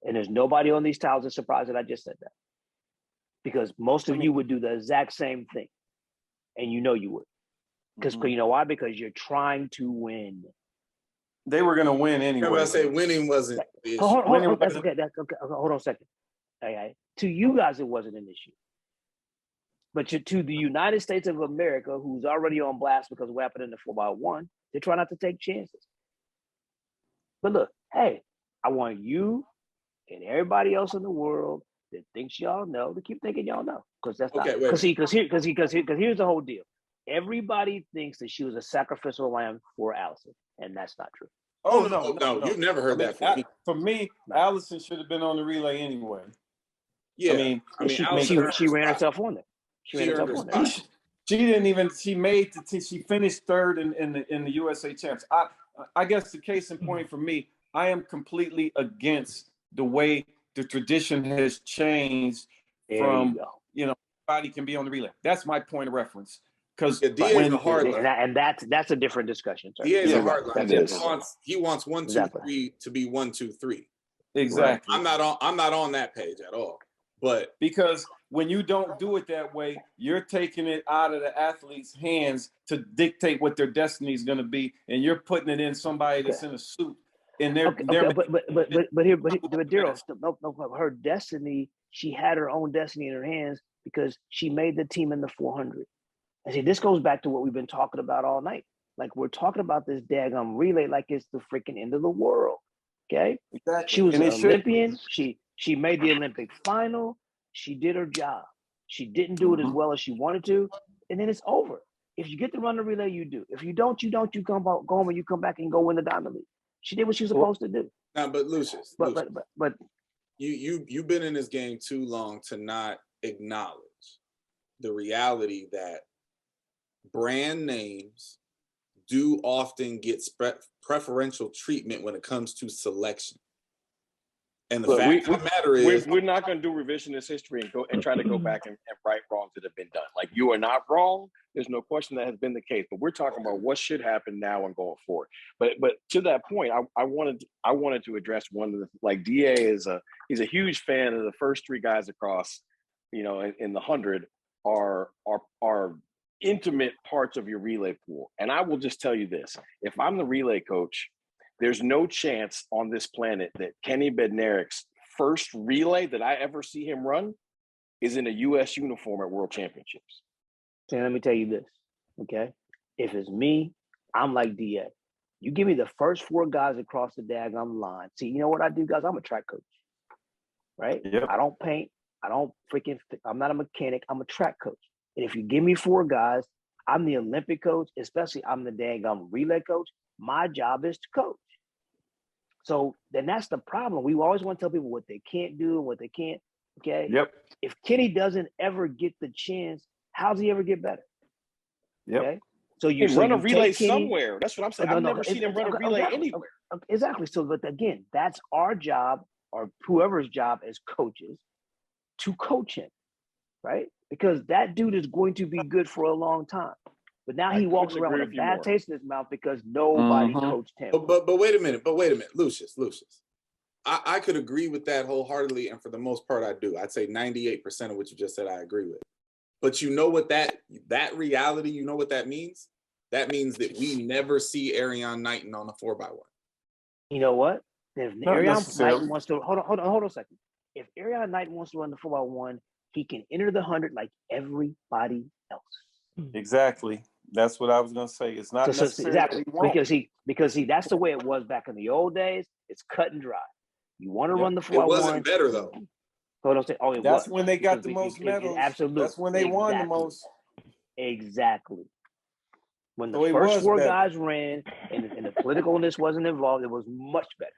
And there's nobody on these tiles that's surprised that I just said that. Because most of you would do the exact same thing. And you know you would. Because you know why? Because you're trying to win. They were going to win anyway. I say winning wasn't the issue. Hold on a second. Okay. To you guys, it wasn't an issue. But to the United States of America, who's already on blast because of what happened in the 4x1, they try not to take chances. But look, hey, I want you and everybody else in the world that thinks y'all know to keep thinking y'all know. Because that's not because here's the whole deal. Everybody thinks that she was a sacrificial lamb for Allison, and that's not true. Oh no. You've never heard that from me. For me, Allison should have been on the relay anyway. Yeah, she ran herself on there. She didn't even. She finished 3rd in the USA Champs. I guess the case in point for me, I am completely against the way the tradition has changed from, go. you know, everybody can be on the relay. That's my point of reference. Because Yeah, DA is a hard line. And that's a different discussion. Sir. DA is Yeah, a hard line. that He is. wants 1, 2, Exactly. 3 to be 1, 2, 3. exactly. I'm not on that page at all. But Because when you don't do it that way, you're taking it out of the athlete's hands to dictate what their destiny is going to be, and you're putting it in somebody that's in a suit. And they're But Darryl, no, her destiny. She had her own destiny in her hands because she made the team in the 400. And see, this goes back to what we've been talking about all night. Like we're talking about this daggum relay like it's the freaking end of the world. Okay, exactly. she was And an it should- Olympian. She made the Olympic final. She did her job. She didn't do it as well as she wanted to, and then it's over. If you get to run the relay, you do. If you don't, you don't. You go home and you come back and go win the Diamond League. She did what she was supposed to do. now, but Lucius, But you've been in this game too long to not acknowledge the reality that brand names do often get preferential treatment when it comes to selection. And the Look, fact of the matter is, we're not going to do revisionist history and try to go back and right wrongs that have been done. Like you are not wrong. There's no question that has been the case. But we're talking about what should happen now and going forward. But to that point, I wanted to address one of the, like DA he's a huge fan of the first 3 guys across, you know, in the 100 are intimate parts of your relay pool. And I will just tell you this: if I'm the relay coach, there's no chance on this planet that Kenny Bednarik's first relay that I ever see him run is in a U.S. uniform at World Championships. so let me tell you this, okay? If it's me, I'm like DA. You give me the first 4 guys across the daggum line. See, you know what I do, guys? I'm a track coach, right? Yep. I don't paint. I'm not a mechanic. I'm a track coach. And if you give me 4 guys, I'm the Olympic coach, especially I'm the daggum relay coach. My job is to coach. So then that's the problem. We always want to tell people what they can't do and what they can't. Okay. Yep. If Kenny doesn't ever get the chance, how's he ever get better? Yep. Okay. So He run a take relay Kenny- somewhere. That's what I'm saying. I've never seen him run a relay anywhere. Exactly. So, but again, that's our job, or whoever's job as coaches, to coach him, right? Because that dude is going to be good for a long time. But now he walks couldn't around agree with a with you bad more. taste in his mouth because nobody coached him. but wait a minute, Lucius. I could agree with that wholeheartedly, and for the most part, I do. I'd say 98% of what you just said, I agree with. But you know what that reality, you know what that means? That means that we never see Ariane Knighton on the 4x1. You know what? If Not Ariane necessarily. Knighton wants to hold on a second. If Ariane Knighton wants to run the 4x1, he can enter the 100 like everybody else. Exactly. That's what I was going to say. It's not necessarily exactly that he won't. because that's the way it was back in the old days. It's cut and dry. You want to Yep. run the 4x1. It wasn't better though. Hold on, oh, it That's was. when they got Because the it- most it- medals. absolutely. That's when they won the Exactly. most. Exactly. When the So it first was 4 better. guys ran and the politicalness wasn't involved, it was much better.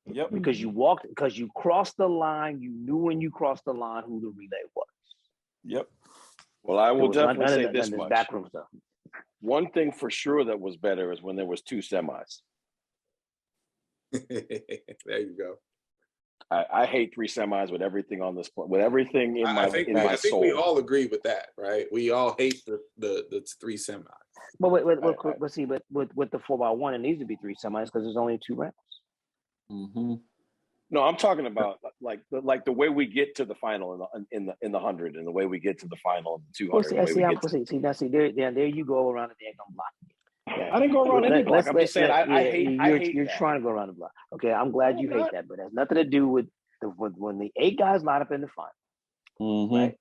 Yep. Because you crossed the line, you knew when you crossed the line who the relay was. Yep. Well, I There will was none definitely say of this this much. backroom stuff. One thing for sure that was better is when there was 2 semis. There you go. I hate 3 semis with everything on this with everything in I think soul. we all agree with that, right? We all hate the 3 semis. But with the 4x1, it needs to be 3 semis because there's only 2 rounds. Mm-hmm. No, I'm talking about like the way we get to the final in the 100 and the way we get to the final in the 200. There you go around the damn block. Yeah. I didn't go around any block. I'm just saying I hate you're that. trying to go around the block. Okay, I'm glad No, you I'm hate not. that, but it has nothing to do with when the 8 guys line up in the final. Mm-hmm. Right?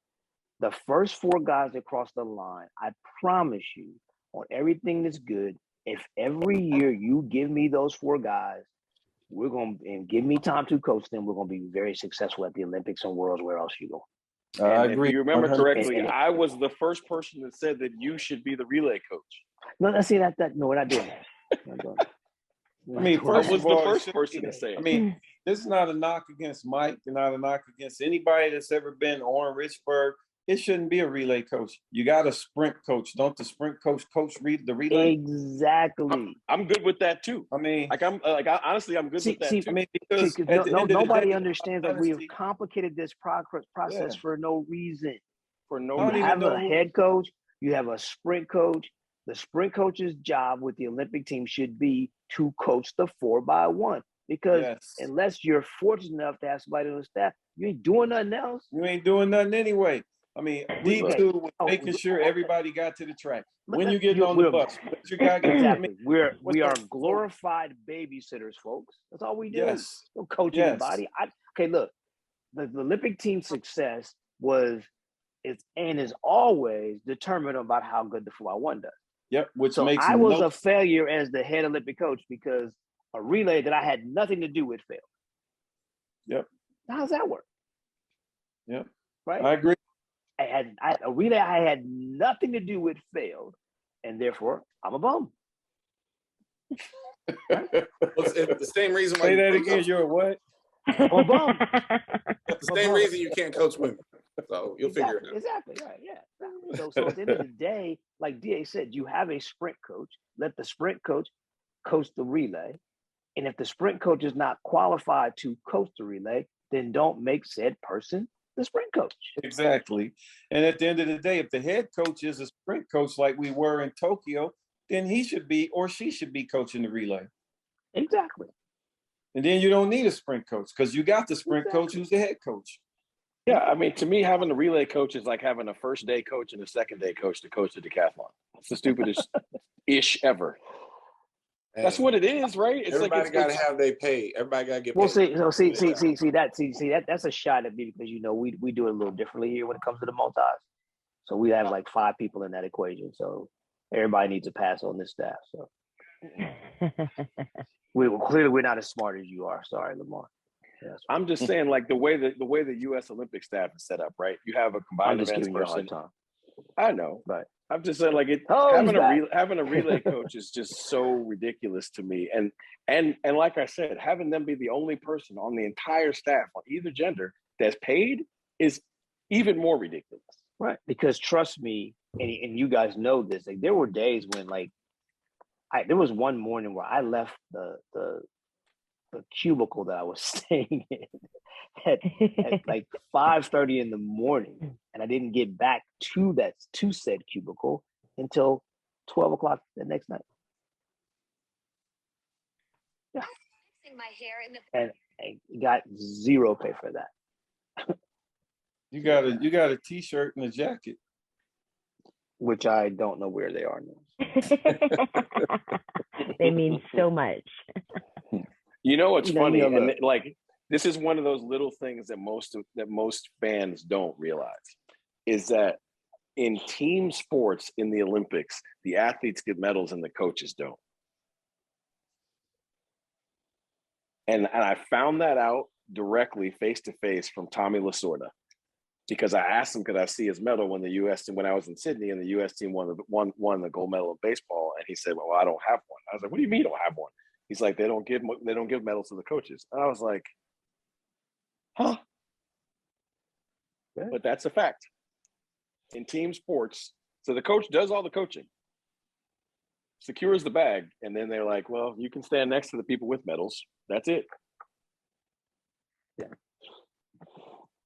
The first 4 guys that cross the line, I promise you, on everything that's good, if every year you give me those 4 guys, we're going to, and give me time to coach them, we're going to be very successful at the Olympics and Worlds, where else you go. I And agree. if you remember 100%. correctly, I was the first person that said that you should be the relay coach. No, let's see that. No, we're not doing that. We're not doing that. I mean, I first was of all, the first it should person be to that. say I it. mean, this is not a knock against Mike, and not a knock against anybody that's ever been on Richburg. it shouldn't be a relay coach. You got a sprint coach. Don't the sprint coach read the relay? Exactly. I'm good with that too. I mean, Honestly, I'm good with that too. I mean, because at the end of the Nobody day, understands that we have honesty, complicated this process Yeah. for no reason. For no I don't You even have know a who- head coach, you have a sprint coach. The sprint coach's job with the Olympic team should be to coach the 4x1. Because Yes. unless you're fortunate enough to have somebody on the staff, you ain't doing nothing else. You ain't doing nothing anyway. I mean, D2 was making sure everybody got to the track. When you get on the bus, let your guy get Exactly. We What's are that? glorified babysitters, folks. That's all we do. Yes. Don't coach Yes. anybody. Okay, look, the Olympic team success is always determined about how good the 4x1 does. Yep, which So makes I was a failure as the head Olympic coach because a relay that I had nothing to do with failed. Yep. How does that work? Yep. Right? I agree. A relay I had nothing to do with failed, and therefore I'm a bum. Well, it's the same reason why Say you that can't again. coach- You're a what? I'm a bum. it's the same reason you can't coach women. So you'll figure it out. Exactly. Right. Yeah. So at the end of the day, like DA said, you have a sprint coach. Let the sprint coach coach the relay. And if the sprint coach is not qualified to coach the relay, then don't make said person the sprint coach. Exactly. And at the end of the day, if the head coach is a sprint coach like we were in Tokyo, then he should be or she should be coaching the relay. Exactly. And then you don't need a sprint coach because you got the sprint coach who's the head coach. Yeah, I mean, to me, having a relay coach is like having a first day coach and a second day coach to coach the decathlon. It's the stupidest ish ever. That's what it is, right? It's Everybody like got to have their pay. Everybody got to get paid. Well, see that's a shot at me because we do it a little differently here when it comes to the multis. So we have like 5 people in that equation. So everybody needs a pass on this staff. So we're not as smart as you are. Sorry, Lamar. Yes. I'm just saying, like the way the U.S. Olympic staff is set up, right? You have a I'm combined just events giving you a hard person. time. I know, Right. I'm just saying, like having a relay coach is just so ridiculous to me. And like I said, having them be the only person on the entire staff on either gender that's paid is even more ridiculous. Right. Because trust me, and you guys know this, like there were days when there was one morning where I left the cubicle that I was staying in at like 5:30 in the morning, and I didn't get back to said cubicle until 12 o'clock the next night. Yeah. And I got zero pay for that. You got a t-shirt and a jacket. Which I don't know where they are now. They mean so much. You know what's funny? You know, and like this is one of those little things that most fans don't realize is that in team sports in the Olympics, the athletes get medals and the coaches don't. And I found that out directly face to face from Tommy Lasorda, because I asked him, could I see his medal when I was in Sydney and the U.S. team won the gold medal in baseball, and he said, "Well, I don't have one." I was like, "What do you mean you don't have one?" He's like, they don't give medals to the coaches. And I was like, huh? Yeah. But that's a fact. In team sports, so the coach does all the coaching, secures the bag, and then they're like, well, you can stand next to the people with medals. That's it. Yeah.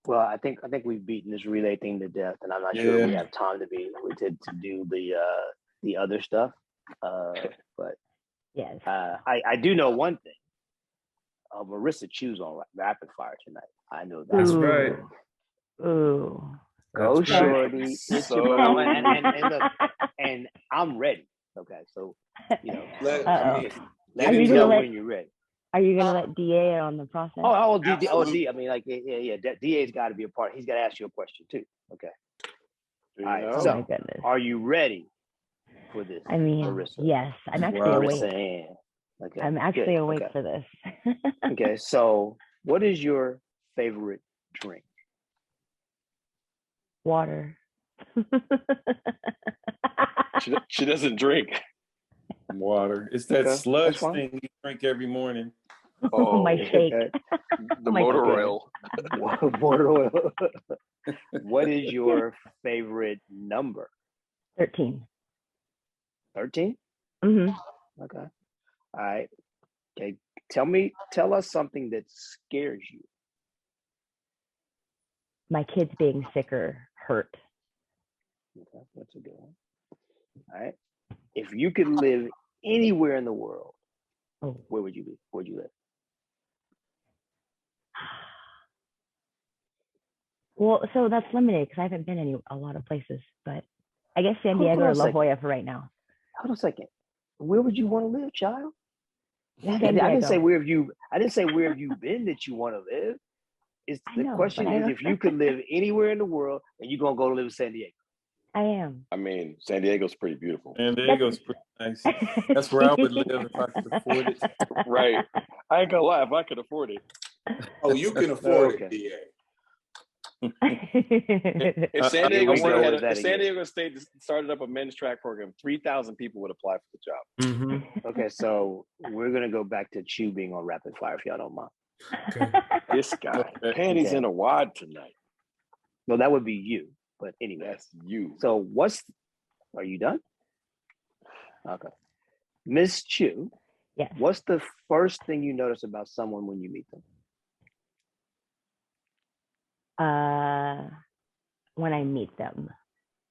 Well, I think we've beaten this relay thing to death, and I'm not sure we have time to do the other stuff. But Yes. I do know one thing. Marissa Chu's on rapid fire tonight. I know that. That's right. Ooh. Go That's right. shorty. It's your mama. And look, and I'm ready. Okay, so let me know when you're ready. Are you gonna let DA on the process? D. I mean, like, yeah. DA's got to be a part. He's got to ask you a question too. Okay. All right. Oh So, my goodness. are you ready for this? I mean, Marissa? yes. I'm actually Marissa awake. Ann. Okay. I'm actually awake Okay. for this. Okay. So, what is your favorite drink? Water. She doesn't drink. Water. It's that Okay, sludge that's fine. thing you drink every morning. Oh, my shake. The Oh my motor goodness. oil. Water oil. What is your favorite number? 13. 13? Hmm. Okay. All right. Okay. Tell us something that scares you. My kids being sick or hurt. Okay, that's a good one. All right. If you could live anywhere in the world, Oh. where would you be? Where'd you live? Well, so that's limited because I haven't been a lot of places, but I guess San Hold Diego on or a La second. Jolla for right now. Hold on a second. Where would you want to live, child? San I didn't say Diego. where have you. I didn't say where have you been that you want to live. It's I the know, question but I is don't- if you could live anywhere in the world and you're gonna go live in San Diego. I am. I mean, San Diego's pretty beautiful. San Diego's pretty nice. That's where I would live if I could afford it. Right. I ain't gonna lie, if I could afford it. Oh, you can afford Okay. it, DA. If San Here Diego we State go had with that if San again. Diego State started up a men's track program, 3,000 people would apply for the job. Mhm. Okay, so we're gonna go back to Chew being on rapid fire if y'all don't mind. Okay. This guy, Okay. panties Okay. in a wad tonight. No, that would be you. But anyway, That's you. so are you done? Okay. Miss Chew, Yes. what's the first thing you notice about someone when you meet them? When I meet them,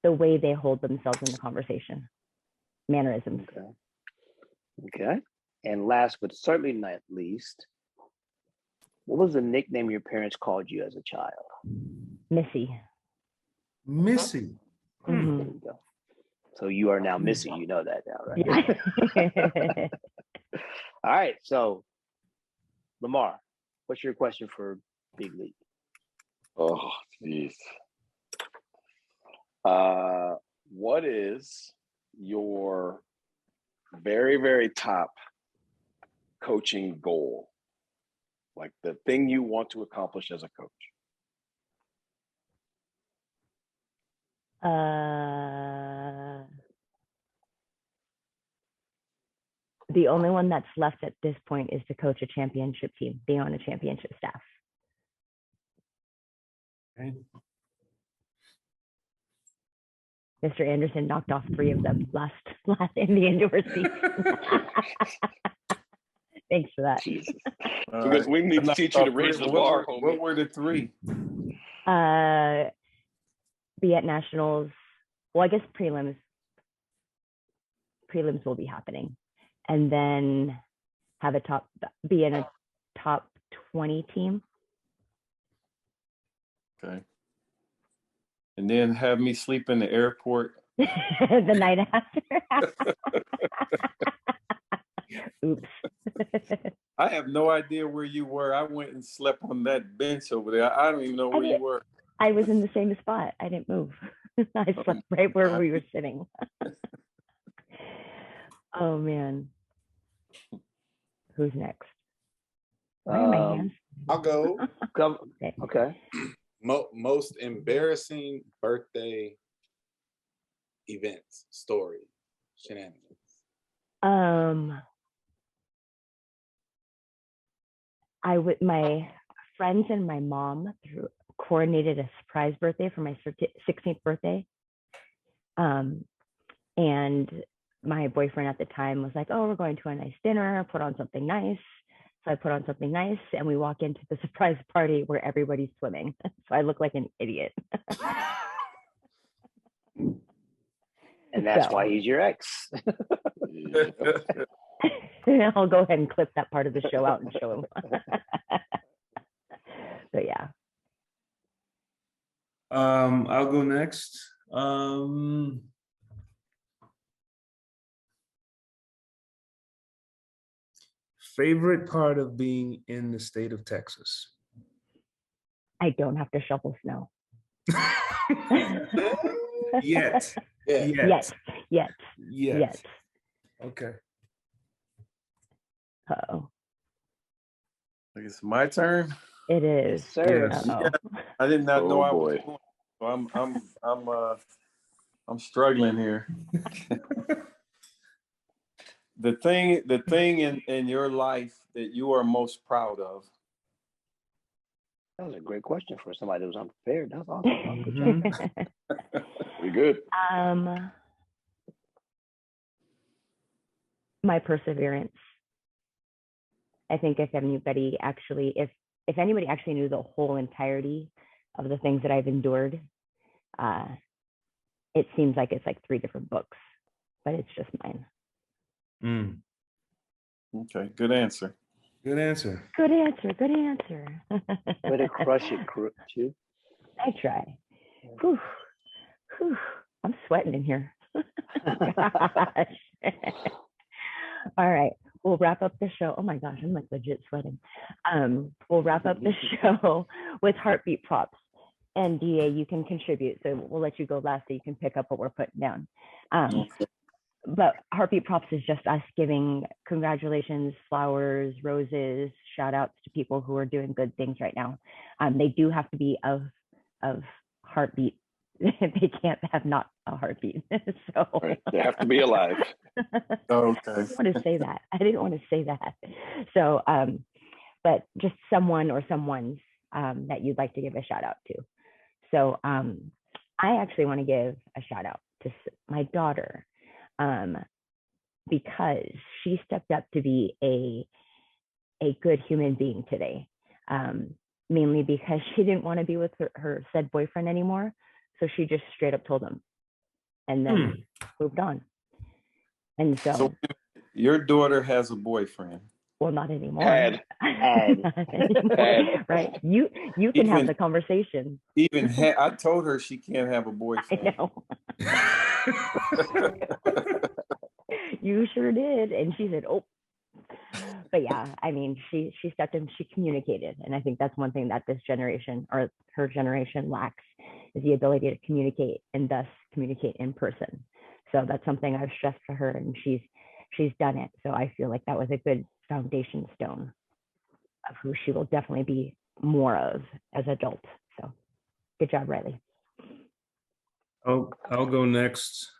the way they hold themselves in the conversation, mannerisms. Okay. Okay. And last but certainly not least, what was the nickname your parents called you as a child? Missy. Missy. Mhm. There you go. So you are now Missy. You know that now, right? Yeah. All right. So, Lamar, what's your question for Big League? Oh, jeez. What is your very, very top coaching goal? Like the thing you want to accomplish as a coach? The only one that's left at this point is to coach a championship team, be on a championship staff. Okay. Mr. Anderson knocked off 3 of them last in the indoor season. Thanks for that. Jesus. Because we need to teach you to raise the bar, homie. What were the 3? Be at nationals. Well, I guess prelims will be happening, and then have be in a top 20 team. Okay. And then have me sleep in the airport. The night after. Oops. I have no idea where you were. I went and slept on that bench over there. I don't even know where you were. I was in the same spot. I didn't move. I slept right where we were sitting. Oh man. Who's next? Why are my hands? I'll go. Okay. Most embarrassing birthday event story, shenanigans. My friends and my mom coordinated a surprise birthday for my 16th birthday. And my boyfriend at the time was like, oh, we're going to a nice dinner, put on something nice. So I put on something nice and we walk into the surprise party where everybody's swimming. So I look like an idiot. And that's why he's your ex. I'll go ahead and clip that part of the show out and show him. So yeah. I'll go next. Favorite part of being in the state of Texas? I don't have to shovel snow. Yet. Yes. Okay. Uh-oh. I guess my turn. It is. Yes, sir. Yes. Uh-oh. I did not know I was boy. going. So I'm struggling here. The thing in your life that you are most proud of. That was a great question for somebody that was unprepared. That's awesome. Mhm. Pretty good. My perseverance. I think if anybody actually knew the whole entirety of the things that I've endured, it seems like it's like 3 different books, but it's just mine. Mm. Okay, good answer. Good answer. Good answer. Good answer. Way to crush it, Chu. I try. Whew. Whew. I'm sweating in here. Gosh. All right. We'll wrap up the show. Oh my gosh, I'm like legit sweating. We'll wrap up the show with heartbeat props. And DA, you can contribute. So we'll let you go last so you can pick up what we're putting down. But heartbeat props is just us giving congratulations, flowers, roses, shout outs to people who are doing good things right now. They do have to be of heartbeat. They can't have not a heartbeat. So Right. They have to be alive. Okay. I didn't want to say that. I didn't want to say that. So, but just someone or someone's that you'd like to give a shout out to. So I actually want to give a shout out to my daughter because she stepped up to be a good human being today, mainly because she didn't want to be with her said boyfriend anymore. So she just straight up told him and then moved on. And so your daughter has a boyfriend. Well, not anymore. Had. Not anymore. Right. You can have the conversation. I told her she can't have a boyfriend. I know. You sure did. And she said, oh. But yeah, I mean, she stepped in, she communicated. And I think that's one thing that this generation or her generation lacks is the ability to communicate and thus communicate in person. So that's something I've stressed to her and she's done it. So I feel like that was a good foundation stone of who she will definitely be more of as adult. So good job, Riley. I'll go next.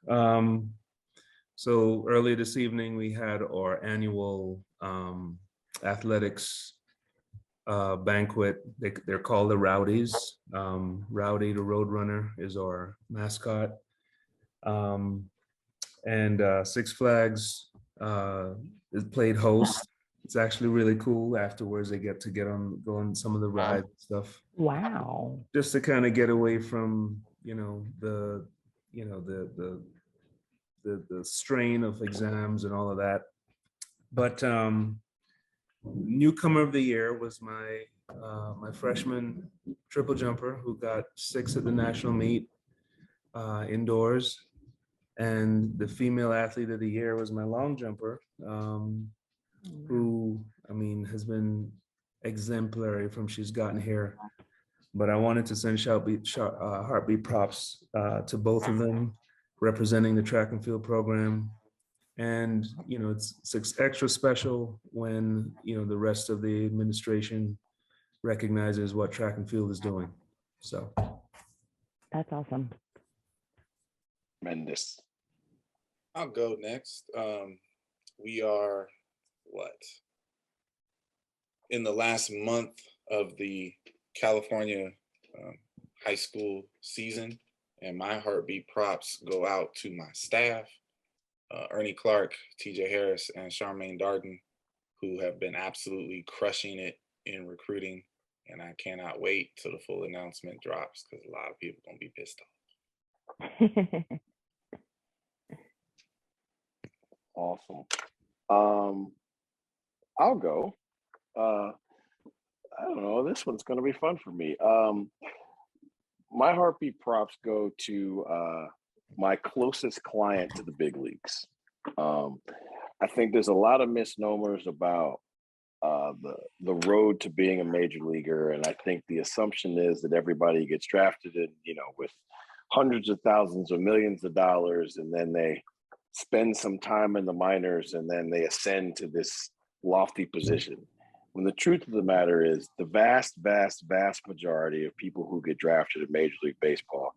So earlier this evening, we had our annual athletics banquet. They're called the Rowdies. Rowdy the Roadrunner is our mascot. And Six Flags is played host. It's actually really cool. Afterwards, they get to go on some of the rides and stuff. Wow. Just to kind of get away from the strain of exams and all of that. But newcomer of the year was my freshman triple jumper who got 6 at the national meet indoors. And the female athlete of the year was my long jumper, who, I mean, has been exemplary from she's gotten here. But I wanted to send heartbeat props to both of them, representing the track and field program. And, it's extra special when, the rest of the administration recognizes what track and field is doing. So. That's awesome. Tremendous. I'll go next. We are in the last month of the California high school season, and my heartbeat props go out to my staff, Ernie Clark, TJ Harris, and Charmaine Darden, who have been absolutely crushing it in recruiting. And I cannot wait till the full announcement drops because a lot of people are gonna be pissed off. Awesome. I'll go. I don't know. This one's going to be fun for me. My heartbeat props go to my closest client to the big leagues. I think there's a lot of misnomers about the road to being a major leaguer, and I think the assumption is that everybody gets drafted in, with hundreds of thousands or millions of dollars, and then they spend some time in the minors, and then they ascend to this lofty position. When the truth of the matter is, the vast, vast, vast majority of people who get drafted in Major League Baseball,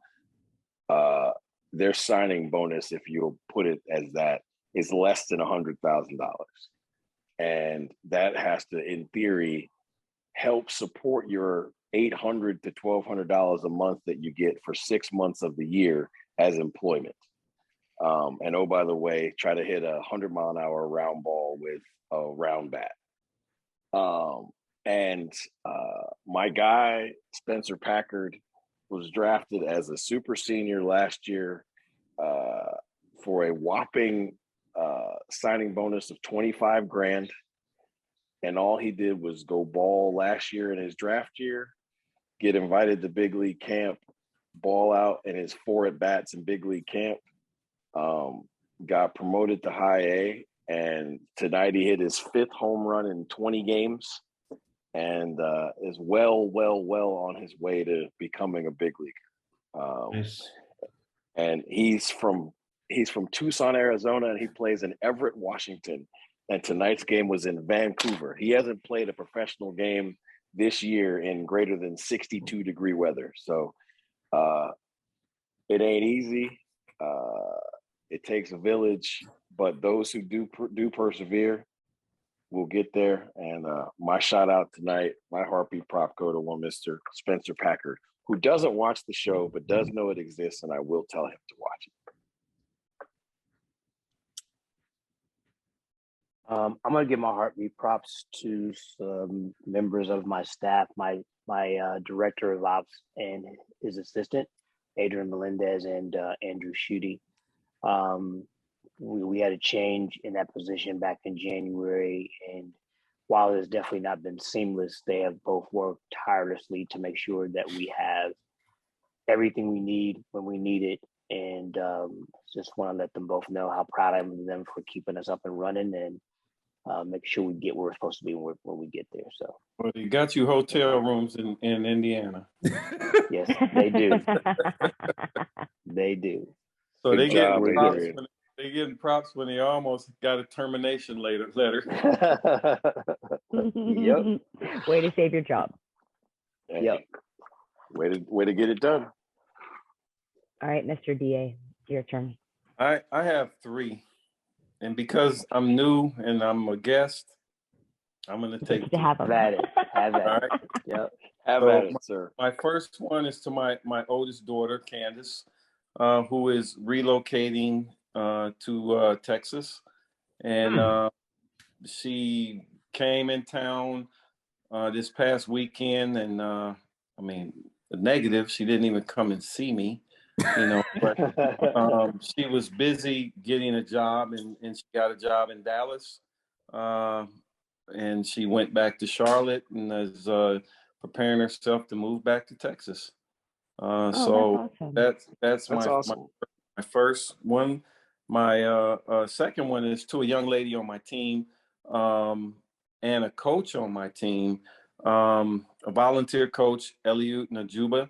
their signing bonus, if you'll put it as that, is less than $100,000. And that has to, in theory, help support your $800 to $1,200 a month that you get for 6 months of the year as employment. And oh, by the way, try to hit a 100-mile-an-hour round ball with a round bat. My guy, Spencer Packard, was drafted as a super senior last year for a whopping signing bonus of 25 grand. And all he did was go ball last year in his draft year, get invited to big league camp, ball out in his 4 at-bats in big league camp, got promoted to high A, and tonight he hit his 5th home run in 20 games and is well on his way to becoming a big leaguer. Nice. And he's from Tucson, Arizona, and he plays in Everett, Washington. And tonight's game was in Vancouver. He hasn't played a professional game this year in greater than 62-degree weather. So it ain't easy. It takes a village, but those who do persevere will get there. And my shout out tonight, my heartbeat prop go to one Mr. Spencer Packard, who doesn't watch the show, but does know it exists, and I will tell him to watch it. I'm gonna give my heartbeat props to some members of my staff, my director of ops and his assistant, Adrian Melendez and Andrew Schutte. We had a change in that position back in January, and while it has definitely not been seamless, they have both worked tirelessly to make sure that we have everything we need when we need it. And just want to let them both know how proud I am of them for keeping us up and running and make sure we get where we're supposed to be when we get there. So, Well, they got you hotel rooms in Indiana. yes, they do. They do. So they Good get job, props Adrian. when they getting props when they almost got a termination letter. Yep. Way to save your job. Hey, Yep. way to get it done. All right, Mr. DA, your turn. I have 3, and because I'm new and I'm a guest, I'm gonna take To 2. have them. Have at it. Have at All it. right. Yep. Have So at it, sir. My first one is to my oldest daughter, Candace, who is relocating to Texas, and she came in town this past weekend, and I mean, the negative, she didn't even come and see me, but she was busy getting a job, and she got a job in Dallas, and she went back to Charlotte and is preparing herself to move back to Texas. So that's my awesome. my first one. My second one is to a young lady on my team, and a coach on my team, a volunteer coach, Eliud Najuba,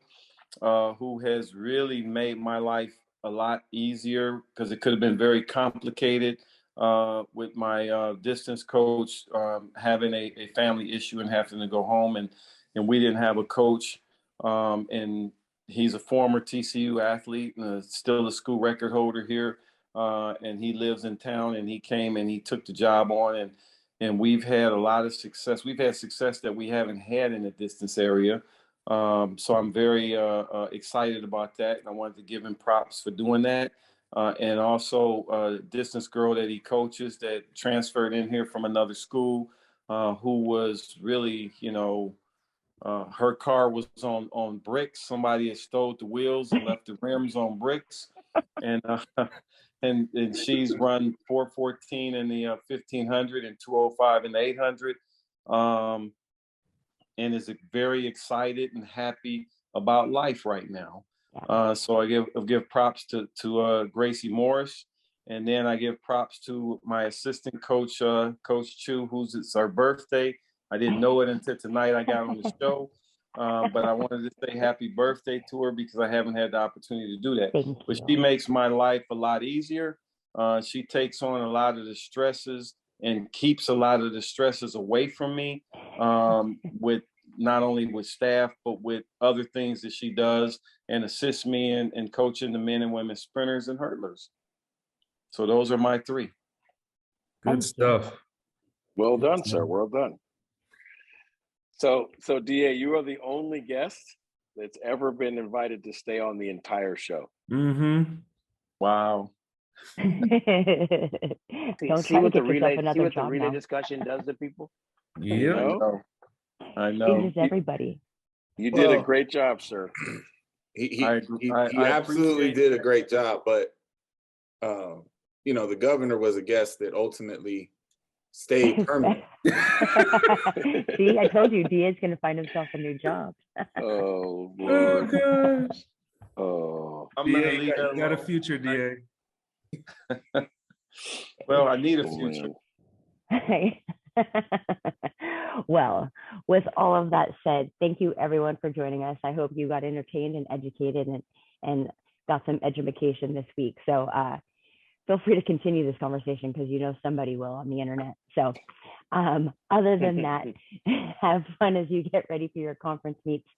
who has really made my life a lot easier because it could have been very complicated with my distance coach having a family issue and having to go home, and we didn't have a coach, and he's a former TCU athlete and still a school record holder here, and he lives in town, and he came and he took the job on, and we've had a lot of success. We've had success that we haven't had in the distance area. So I'm very excited about that. And I wanted to give him props for doing that. And also a distance girl that he coaches that transferred in here from another school, who was really, her car was on bricks. Somebody had stole the wheels and left the rims on bricks. And and she's run 414 in the 1500 and 205 in the 800. And is very excited and happy about life right now. So I give props to Gracie Morris, and then I give props to my assistant coach, Coach Chu, it's our birthday. I didn't know it until tonight I got on the show, but I wanted to say happy birthday to her because I haven't had the opportunity to do that. But she makes my life a lot easier. She takes on a lot of the stresses and keeps a lot of the stresses away from me, with not only with staff, but with other things that she does and assists me in coaching the men and women sprinters and hurdlers. So those are my 3. Good stuff. Well done, sir. Well done. So DA, you are the only guest that's ever been invited to stay on the entire show. Mm-hmm. Wow. Don't See try to what the get yourself relay, see another what the job relay now. discussion does to people. You Yep. know, I know. Changes everybody. you did a Well, great job, sir. He I absolutely appreciate did a that. great job, but you know, the governor was a guest that ultimately stayed permanent. See, I told you, DA's going to find himself a new job. Oh Oh Lord. gosh. Oh. I'm gonna DA, leave that you got a alone. future, DA. Well, I need a future. Well, with all of that said, thank you everyone for joining us. I hope you got entertained and educated and got some education this week. So feel free to continue this conversation because you know somebody will on the internet. So other than that, have fun as you get ready for your conference meets,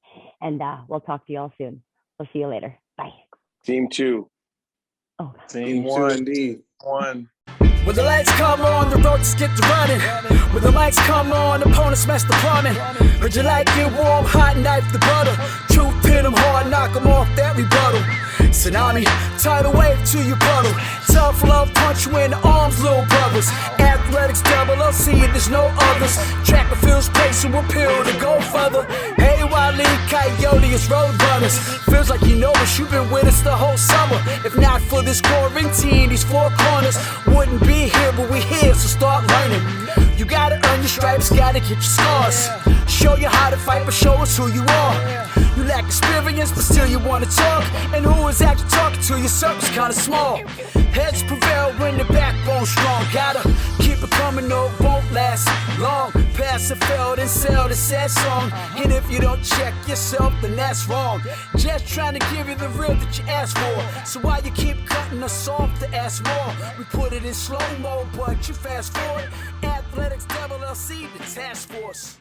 and we'll talk to you all soon. We'll see you later. Bye. Team 2. Oh, Team Two one. indeed. One. When the lights come on, the road just get to running. When the lights come on, opponents smash the plumbing. Heard you like it warm, hot knife the butter. Truth pin them hard, knock them off that rebuttal. Tsunami, tidal wave to your puddle. Tough love, punch you in the arms, little brothers. Athletics, LLC, there's no others. Track and field's place and we'll peel to go further. Hey, Wile E. Coyote, it's road runners. Feels like you know us, you've been with us the whole summer. If not for this quarantine, these four corners wouldn't be here, but we here, so start learning. You gotta earn your stripes, gotta get your scars. Show you how to fight, but show us who you are. You lack experience, but still you wanna talk. And who is actually talking to you? Circle's kinda small. Heads prevail when the backbone's strong. Gotta keep it coming, no, it won't last long. Pass and fail, then sell the sad song. And if you don't check yourself, then that's wrong. Just trying to give you the real that you asked for. So why you keep cutting us off to ask more? We put it in slow-mo, but you fast forward. Athletics, LLC, the task force.